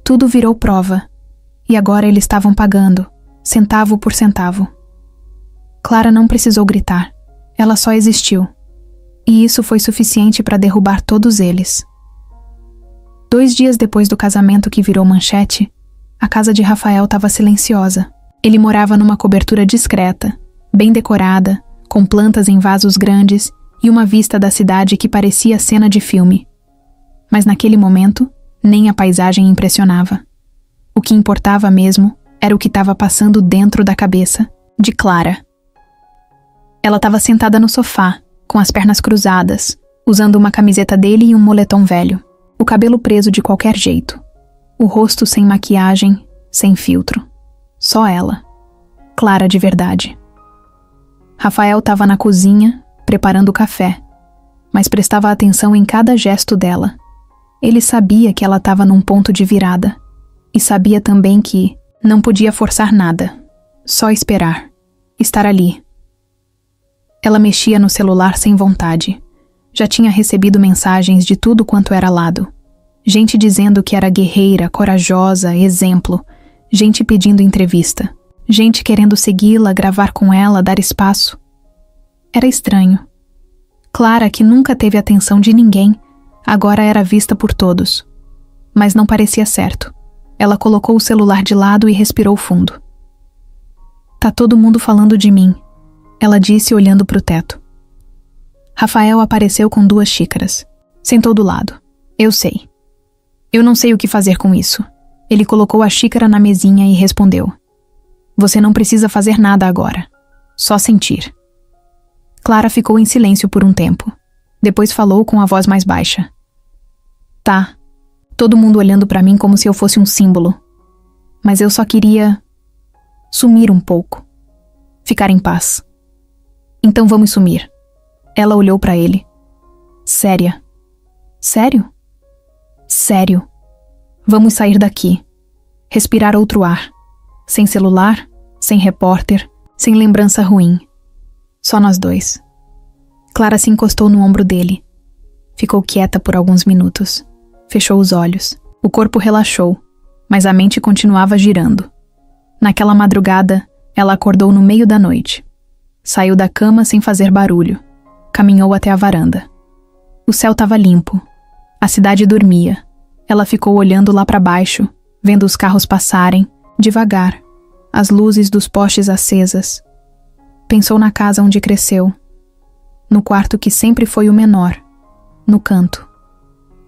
tudo virou prova. E agora eles estavam pagando, centavo por centavo. Clara não precisou gritar. Ela só existiu. E isso foi suficiente para derrubar todos eles. 2 dias depois do casamento que virou manchete, a casa de Rafael estava silenciosa. Ele morava numa cobertura discreta, bem decorada, com plantas em vasos grandes e uma vista da cidade que parecia cena de filme. Mas naquele momento, nem a paisagem impressionava. O que importava mesmo era o que estava passando dentro da cabeça de Clara. Ela estava sentada no sofá, com as pernas cruzadas, usando uma camiseta dele e um moletom velho, o cabelo preso de qualquer jeito, o rosto sem maquiagem, sem filtro. Só ela. Clara de verdade. Rafael estava na cozinha, preparando o café, mas prestava atenção em cada gesto dela. Ele sabia que ela estava num ponto de virada, e sabia também que não podia forçar nada, só esperar, estar ali. Ela mexia no celular sem vontade. Já tinha recebido mensagens de tudo quanto era lado. Gente dizendo que era guerreira, corajosa, exemplo. Gente pedindo entrevista. Gente querendo segui-la, gravar com ela, dar espaço. Era estranho. Clara, que nunca teve atenção de ninguém, agora era vista por todos. Mas não parecia certo. Ela colocou o celular de lado e respirou fundo. Tá todo mundo falando de mim, ela disse olhando para o teto. Rafael apareceu com 2 xícaras. Sentou do lado. Eu sei. Eu não sei o que fazer com isso. Ele colocou a xícara na mesinha e respondeu. Você não precisa fazer nada agora. Só sentir. Clara ficou em silêncio por um tempo. Depois falou com a voz mais baixa. Tá. Todo mundo olhando para mim como se eu fosse um símbolo. Mas eu só queria sumir um pouco. Ficar em paz. Então vamos sumir. Ela olhou para ele. Séria. Sério? Sério. Vamos sair daqui. Respirar outro ar. Sem celular, sem repórter, sem lembrança ruim. Só nós 2. Clara se encostou no ombro dele. Ficou quieta por alguns minutos. Fechou os olhos. O corpo relaxou, mas a mente continuava girando. Naquela madrugada, ela acordou no meio da noite. Saiu da cama sem fazer barulho. Caminhou até a varanda. O céu estava limpo. A cidade dormia. Ela ficou olhando lá para baixo, vendo os carros passarem, devagar, as luzes dos postes acesas. Pensou na casa onde cresceu. No quarto que sempre foi o menor. No canto.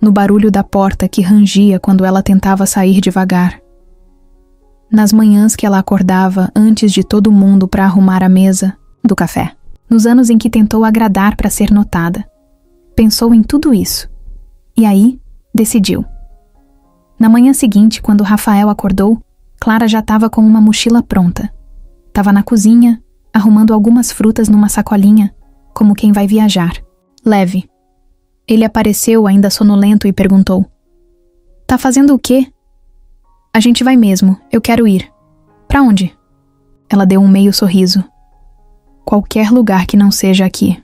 No barulho da porta que rangia quando ela tentava sair devagar. Nas manhãs que ela acordava antes de todo mundo para arrumar a mesa do café. Nos anos em que tentou agradar para ser notada. Pensou em tudo isso. E aí, decidiu. Na manhã seguinte, quando Rafael acordou, Clara já estava com uma mochila pronta. Estava na cozinha, arrumando algumas frutas numa sacolinha, como quem vai viajar. Leve. Ele apareceu ainda sonolento e perguntou. Tá fazendo o quê? A gente vai mesmo, eu quero ir. Pra onde? Ela deu um meio sorriso. Qualquer lugar que não seja aqui.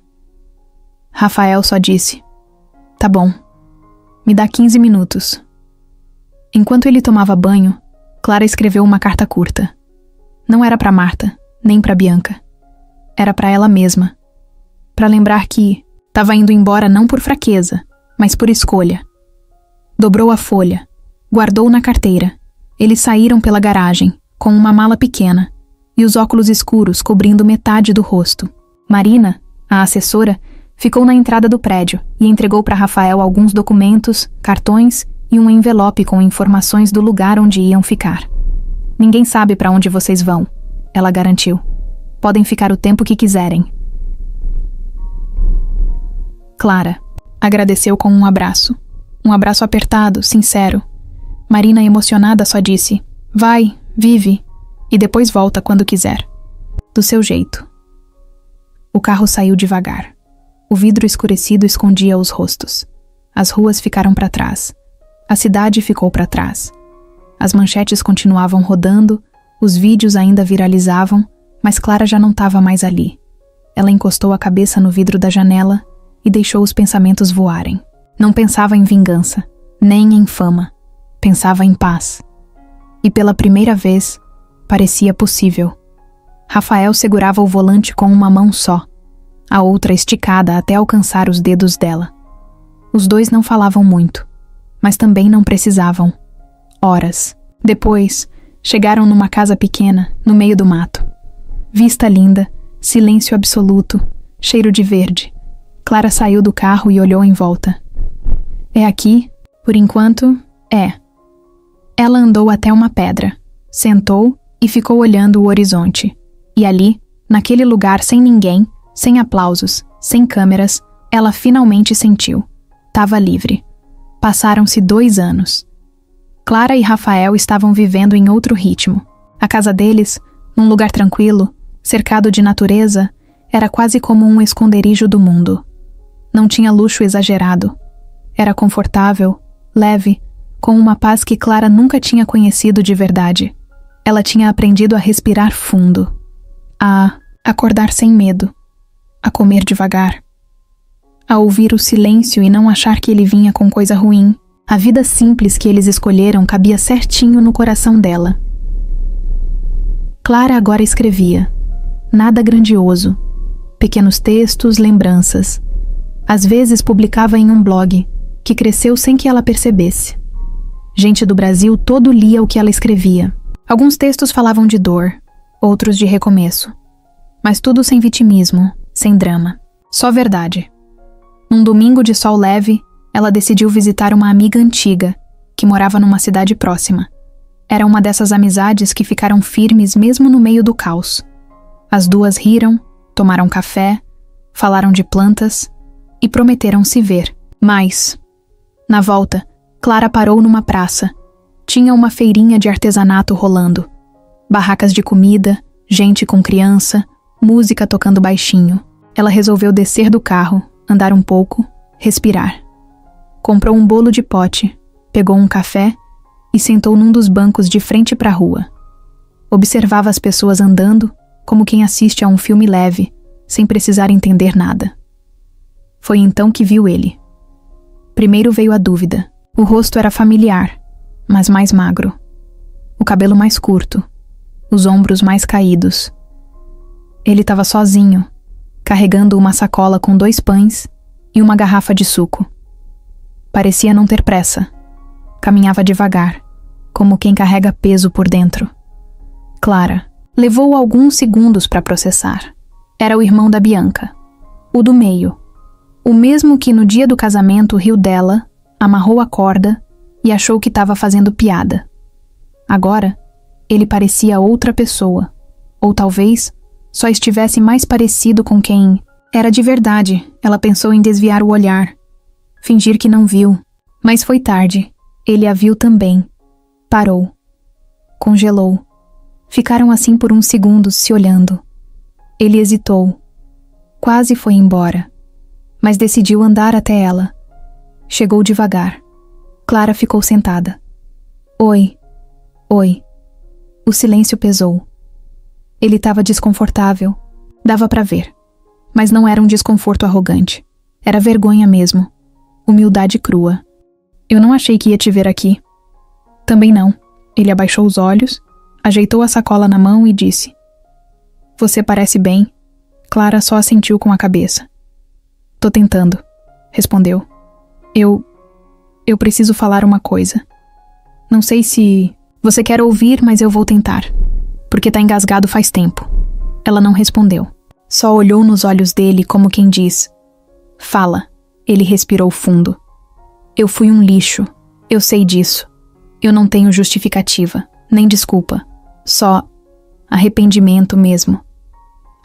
Rafael só disse. Tá bom. Me dá 15 minutos. Enquanto ele tomava banho, Clara escreveu uma carta curta. Não era pra Marta, nem pra Bianca. Era pra ela mesma. Pra lembrar que estava indo embora não por fraqueza, mas por escolha. Dobrou a folha, guardou na carteira. Eles saíram pela garagem, com uma mala pequena, e os óculos escuros cobrindo metade do rosto. Marina, a assessora, ficou na entrada do prédio e entregou para Rafael alguns documentos, cartões e um envelope com informações do lugar onde iam ficar. Ninguém sabe para onde vocês vão, ela garantiu. Podem ficar o tempo que quiserem. Clara agradeceu com um abraço apertado, sincero. Marina, emocionada, só disse, vai, vive, e depois volta quando quiser. Do seu jeito. O carro saiu devagar. O vidro escurecido escondia os rostos. As ruas ficaram para trás. A cidade ficou para trás. As manchetes continuavam rodando, os vídeos ainda viralizavam, mas Clara já não estava mais ali. Ela encostou a cabeça no vidro da janela e deixou os pensamentos voarem. Não pensava em vingança, nem em fama. Pensava em paz. E pela primeira vez, parecia possível. Rafael segurava o volante com uma mão só, a outra esticada até alcançar os dedos dela. Os dois não falavam muito, mas também não precisavam. Horas. Depois, chegaram numa casa pequena, no meio do mato. Vista linda, silêncio absoluto, cheiro de verde. Clara saiu do carro e olhou em volta. É aqui? Por enquanto, é. Ela andou até uma pedra, sentou e ficou olhando o horizonte. E ali, naquele lugar sem ninguém, sem aplausos, sem câmeras, ela finalmente sentiu. Tava livre. Passaram-se 2 anos. Clara e Rafael estavam vivendo em outro ritmo. A casa deles, num lugar tranquilo, cercado de natureza, era quase como um esconderijo do mundo. Não tinha luxo exagerado. Era confortável, leve, com uma paz que Clara nunca tinha conhecido de verdade. Ela tinha aprendido a respirar fundo, a acordar sem medo, a comer devagar, a ouvir o silêncio e não achar que ele vinha com coisa ruim. A vida simples que eles escolheram cabia certinho no coração dela. Clara agora escrevia. Nada grandioso. Pequenos textos, lembranças. Às vezes publicava em um blog, que cresceu sem que ela percebesse. Gente do Brasil todo lia o que ela escrevia. Alguns textos falavam de dor, outros de recomeço. Mas tudo sem vitimismo, sem drama. Só verdade. Num domingo de sol leve, ela decidiu visitar uma amiga antiga, que morava numa cidade próxima. Era uma dessas amizades que ficaram firmes mesmo no meio do caos. As duas riram, tomaram café, falaram de plantas e prometeram se ver. Mas, na volta, Clara parou numa praça. Tinha uma feirinha de artesanato rolando. Barracas de comida, gente com criança, música tocando baixinho. Ela resolveu descer do carro, andar um pouco, respirar. Comprou um bolo de pote, pegou um café e sentou num dos bancos de frente para a rua. Observava as pessoas andando, como quem assiste a um filme leve, sem precisar entender nada. Foi então que viu ele. Primeiro veio a dúvida. O rosto era familiar, mas mais magro. O cabelo mais curto, os ombros mais caídos. Ele estava sozinho, carregando uma sacola com 2 pães e uma garrafa de suco. Parecia não ter pressa. Caminhava devagar, como quem carrega peso por dentro. Clara levou alguns segundos para processar. Era o irmão da Bianca, o do meio, o mesmo que no dia do casamento riu dela, amarrou a corda e achou que estava fazendo piada. Agora, ele parecia outra pessoa, ou talvez só estivesse mais parecido com quem era de verdade. Ela pensou em desviar o olhar, fingir que não viu, mas foi tarde. Ele a viu também. Parou. Congelou. Ficaram assim por uns segundos se olhando. Ele hesitou. Quase foi embora, mas decidiu andar até ela. Chegou devagar. Clara ficou sentada. Oi. Oi. O silêncio pesou. Ele estava desconfortável. Dava para ver. Mas não era um desconforto arrogante. Era vergonha mesmo. Humildade crua. Eu não achei que ia te ver aqui. Também não. Ele abaixou os olhos, ajeitou a sacola na mão e disse: Você parece bem. Clara só assentiu com a cabeça. Tô tentando, respondeu. Eu preciso falar uma coisa. Não sei se você quer ouvir, mas eu vou tentar. Porque tá engasgado faz tempo. Ela não respondeu. Só olhou nos olhos dele como quem diz: Fala. Ele respirou fundo. Eu fui um lixo. Eu sei disso. Eu não tenho justificativa, nem desculpa. Só arrependimento mesmo.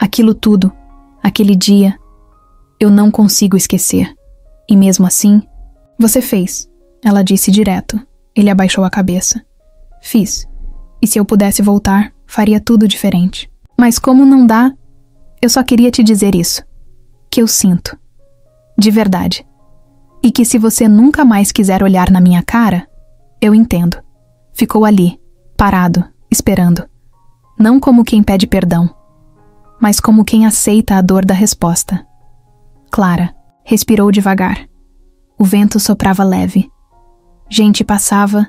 Aquilo tudo, aquele dia, eu não consigo esquecer. E mesmo assim, você fez, ela disse direto. Ele abaixou a cabeça. Fiz. E se eu pudesse voltar, faria tudo diferente. Mas como não dá, eu só queria te dizer isso. Que eu sinto. De verdade. E que se você nunca mais quiser olhar na minha cara, eu entendo. Ficou ali, parado, esperando. Não como quem pede perdão, mas como quem aceita a dor da resposta. Clara respirou devagar. O vento soprava leve. Gente passava,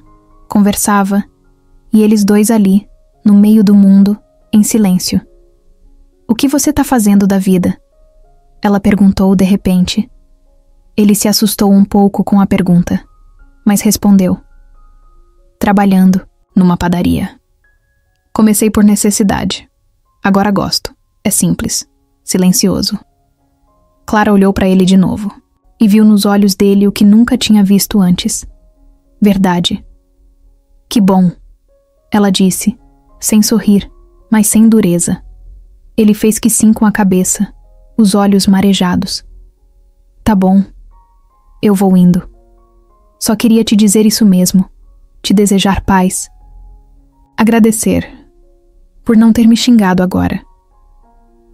conversava, e eles dois ali, no meio do mundo, em silêncio. O que você tá fazendo da vida? Ela perguntou de repente. Ele se assustou um pouco com a pergunta, mas respondeu. Trabalhando, numa padaria. Comecei por necessidade. Agora gosto. É simples, silencioso. Clara olhou para ele de novo, e viu nos olhos dele o que nunca tinha visto antes. Verdade. Que bom, ela disse, sem sorrir, mas sem dureza. Ele fez que sim com a cabeça, os olhos marejados. Tá bom. Eu vou indo. Só queria te dizer isso mesmo, te desejar paz. Agradecer por não ter me xingado agora.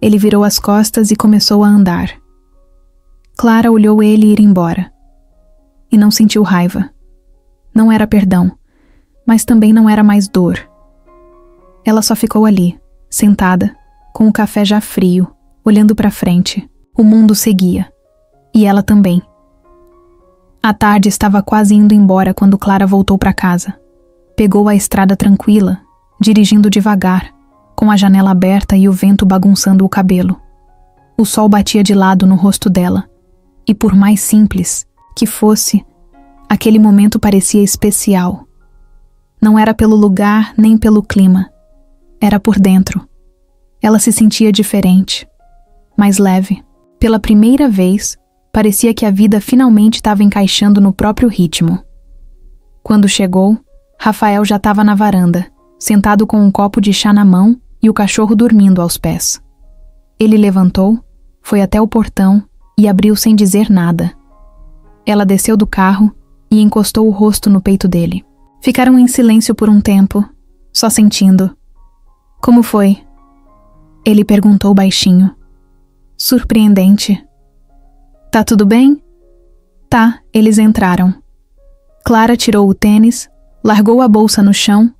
Ele virou as costas e começou a andar. Clara olhou ele ir embora. E não sentiu raiva. Não era perdão, mas também não era mais dor. Ela só ficou ali, sentada, com o café já frio, olhando para frente. O mundo seguia. E ela também. A tarde estava quase indo embora quando Clara voltou para casa. Pegou a estrada tranquila, dirigindo devagar, com a janela aberta e o vento bagunçando o cabelo. O sol batia de lado no rosto dela, e por mais simples que fosse, aquele momento parecia especial. Não era pelo lugar nem pelo clima, era por dentro. Ela se sentia diferente, mais leve. Pela primeira vez, parecia que a vida finalmente estava encaixando no próprio ritmo. Quando chegou, Rafael já estava na varanda, sentado com um copo de chá na mão e o cachorro dormindo aos pés. Ele levantou, foi até o portão e abriu sem dizer nada. Ela desceu do carro e encostou o rosto no peito dele. Ficaram em silêncio por um tempo, só sentindo. Como foi? Ele perguntou baixinho. Surpreendente. Tá tudo bem? Tá, eles entraram. Clara tirou o tênis, largou a bolsa no chão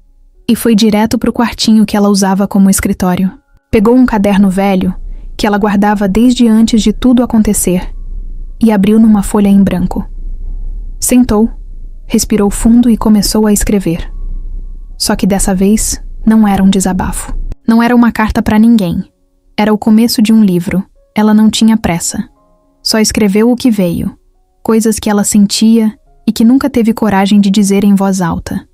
e foi direto pro quartinho que ela usava como escritório. Pegou um caderno velho, que ela guardava desde antes de tudo acontecer, e abriu numa folha em branco. Sentou, respirou fundo e começou a escrever. Só que dessa vez não era um desabafo. Não era uma carta para ninguém. Era o começo de um livro. Ela não tinha pressa. Só escreveu o que veio, coisas que ela sentia e que nunca teve coragem de dizer em voz alta.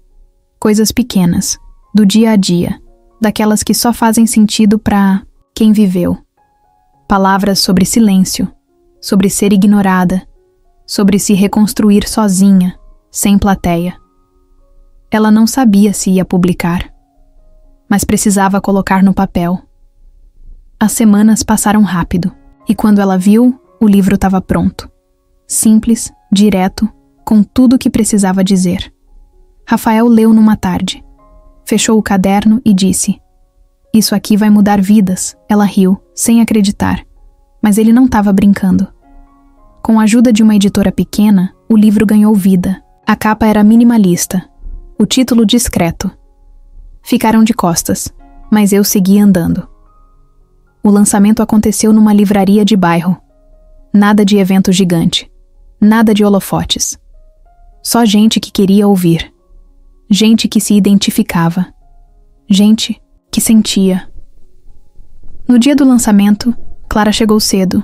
Coisas pequenas, do dia a dia, daquelas que só fazem sentido para quem viveu. Palavras sobre silêncio, sobre ser ignorada, sobre se reconstruir sozinha, sem plateia. Ela não sabia se ia publicar, mas precisava colocar no papel. As semanas passaram rápido, e quando ela viu, o livro estava pronto. Simples, direto, com tudo o que precisava dizer. Rafael leu numa tarde. Fechou o caderno e disse: "Isso aqui vai mudar vidas." Ela riu, sem acreditar. Mas ele não estava brincando. Com a ajuda de uma editora pequena, o livro ganhou vida. A capa era minimalista, o título discreto. Ficaram de costas, mas eu segui andando. O lançamento aconteceu numa livraria de bairro. Nada de evento gigante. Nada de holofotes. Só gente que queria ouvir. Gente que se identificava. Gente que sentia. No dia do lançamento, Clara chegou cedo.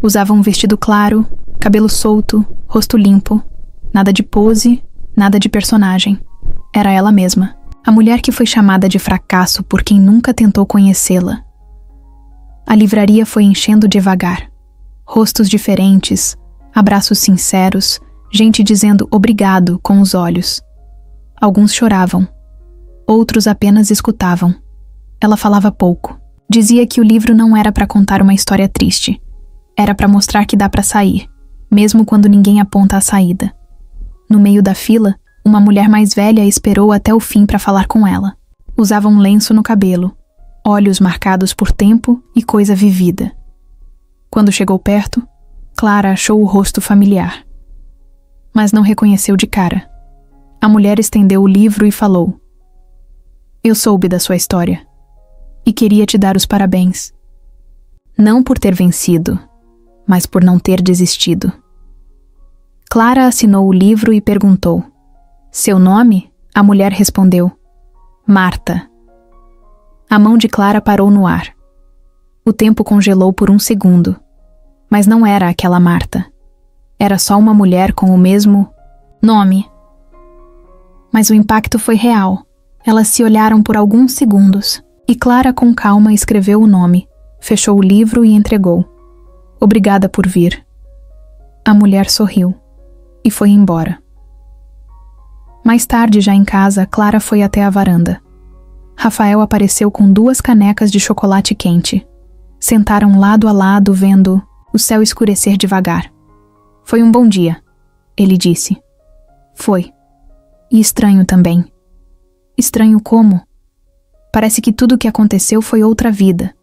Usava um vestido claro, cabelo solto, rosto limpo. Nada de pose, nada de personagem. Era ela mesma. A mulher que foi chamada de fracasso por quem nunca tentou conhecê-la. A livraria foi enchendo devagar. Rostos diferentes, abraços sinceros, gente dizendo obrigado com os olhos. Alguns choravam, outros apenas escutavam. Ela falava pouco. Dizia que o livro não era para contar uma história triste. Era para mostrar que dá para sair, mesmo quando ninguém aponta a saída. No meio da fila, uma mulher mais velha esperou até o fim para falar com ela. Usava um lenço no cabelo, olhos marcados por tempo e coisa vivida. Quando chegou perto, Clara achou o rosto familiar. Mas não reconheceu de cara. A mulher estendeu o livro e falou: "Eu soube da sua história e queria te dar os parabéns. Não por ter vencido, mas por não ter desistido." Clara assinou o livro e perguntou: "Seu nome?" A mulher respondeu: "Marta." A mão de Clara parou no ar. O tempo congelou por um segundo, mas não era aquela Marta. Era só uma mulher com o mesmo nome. Mas o impacto foi real. Elas se olharam por alguns segundos, e Clara com calma escreveu o nome, fechou o livro e entregou. "Obrigada por vir." A mulher sorriu e foi embora. Mais tarde, já em casa, Clara foi até a varanda. Rafael apareceu com 2 canecas de chocolate quente. Sentaram lado a lado, vendo o céu escurecer devagar. Foi um bom dia, ele disse. Foi. E estranho também. Estranho como? Parece que tudo o que aconteceu foi outra vida,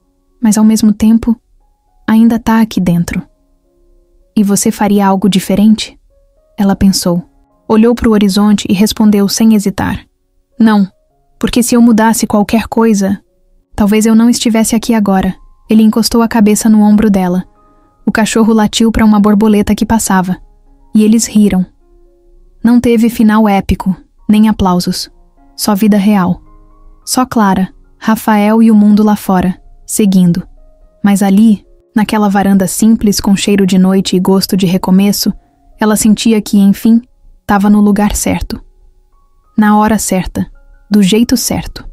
mas ao mesmo tempo, ainda tá aqui dentro. E você faria algo diferente? Ela pensou. Olhou para o horizonte e respondeu sem hesitar. Não, porque se eu mudasse qualquer coisa, talvez eu não estivesse aqui agora. Ele encostou a cabeça no ombro dela. O cachorro latiu para uma borboleta que passava. E eles riram. Não teve final épico, nem aplausos. Só vida real. Só Clara, Rafael e o mundo lá fora, seguindo. Mas ali, naquela varanda simples com cheiro de noite e gosto de recomeço, ela sentia que, enfim, estava no lugar certo. Na hora certa, do jeito certo.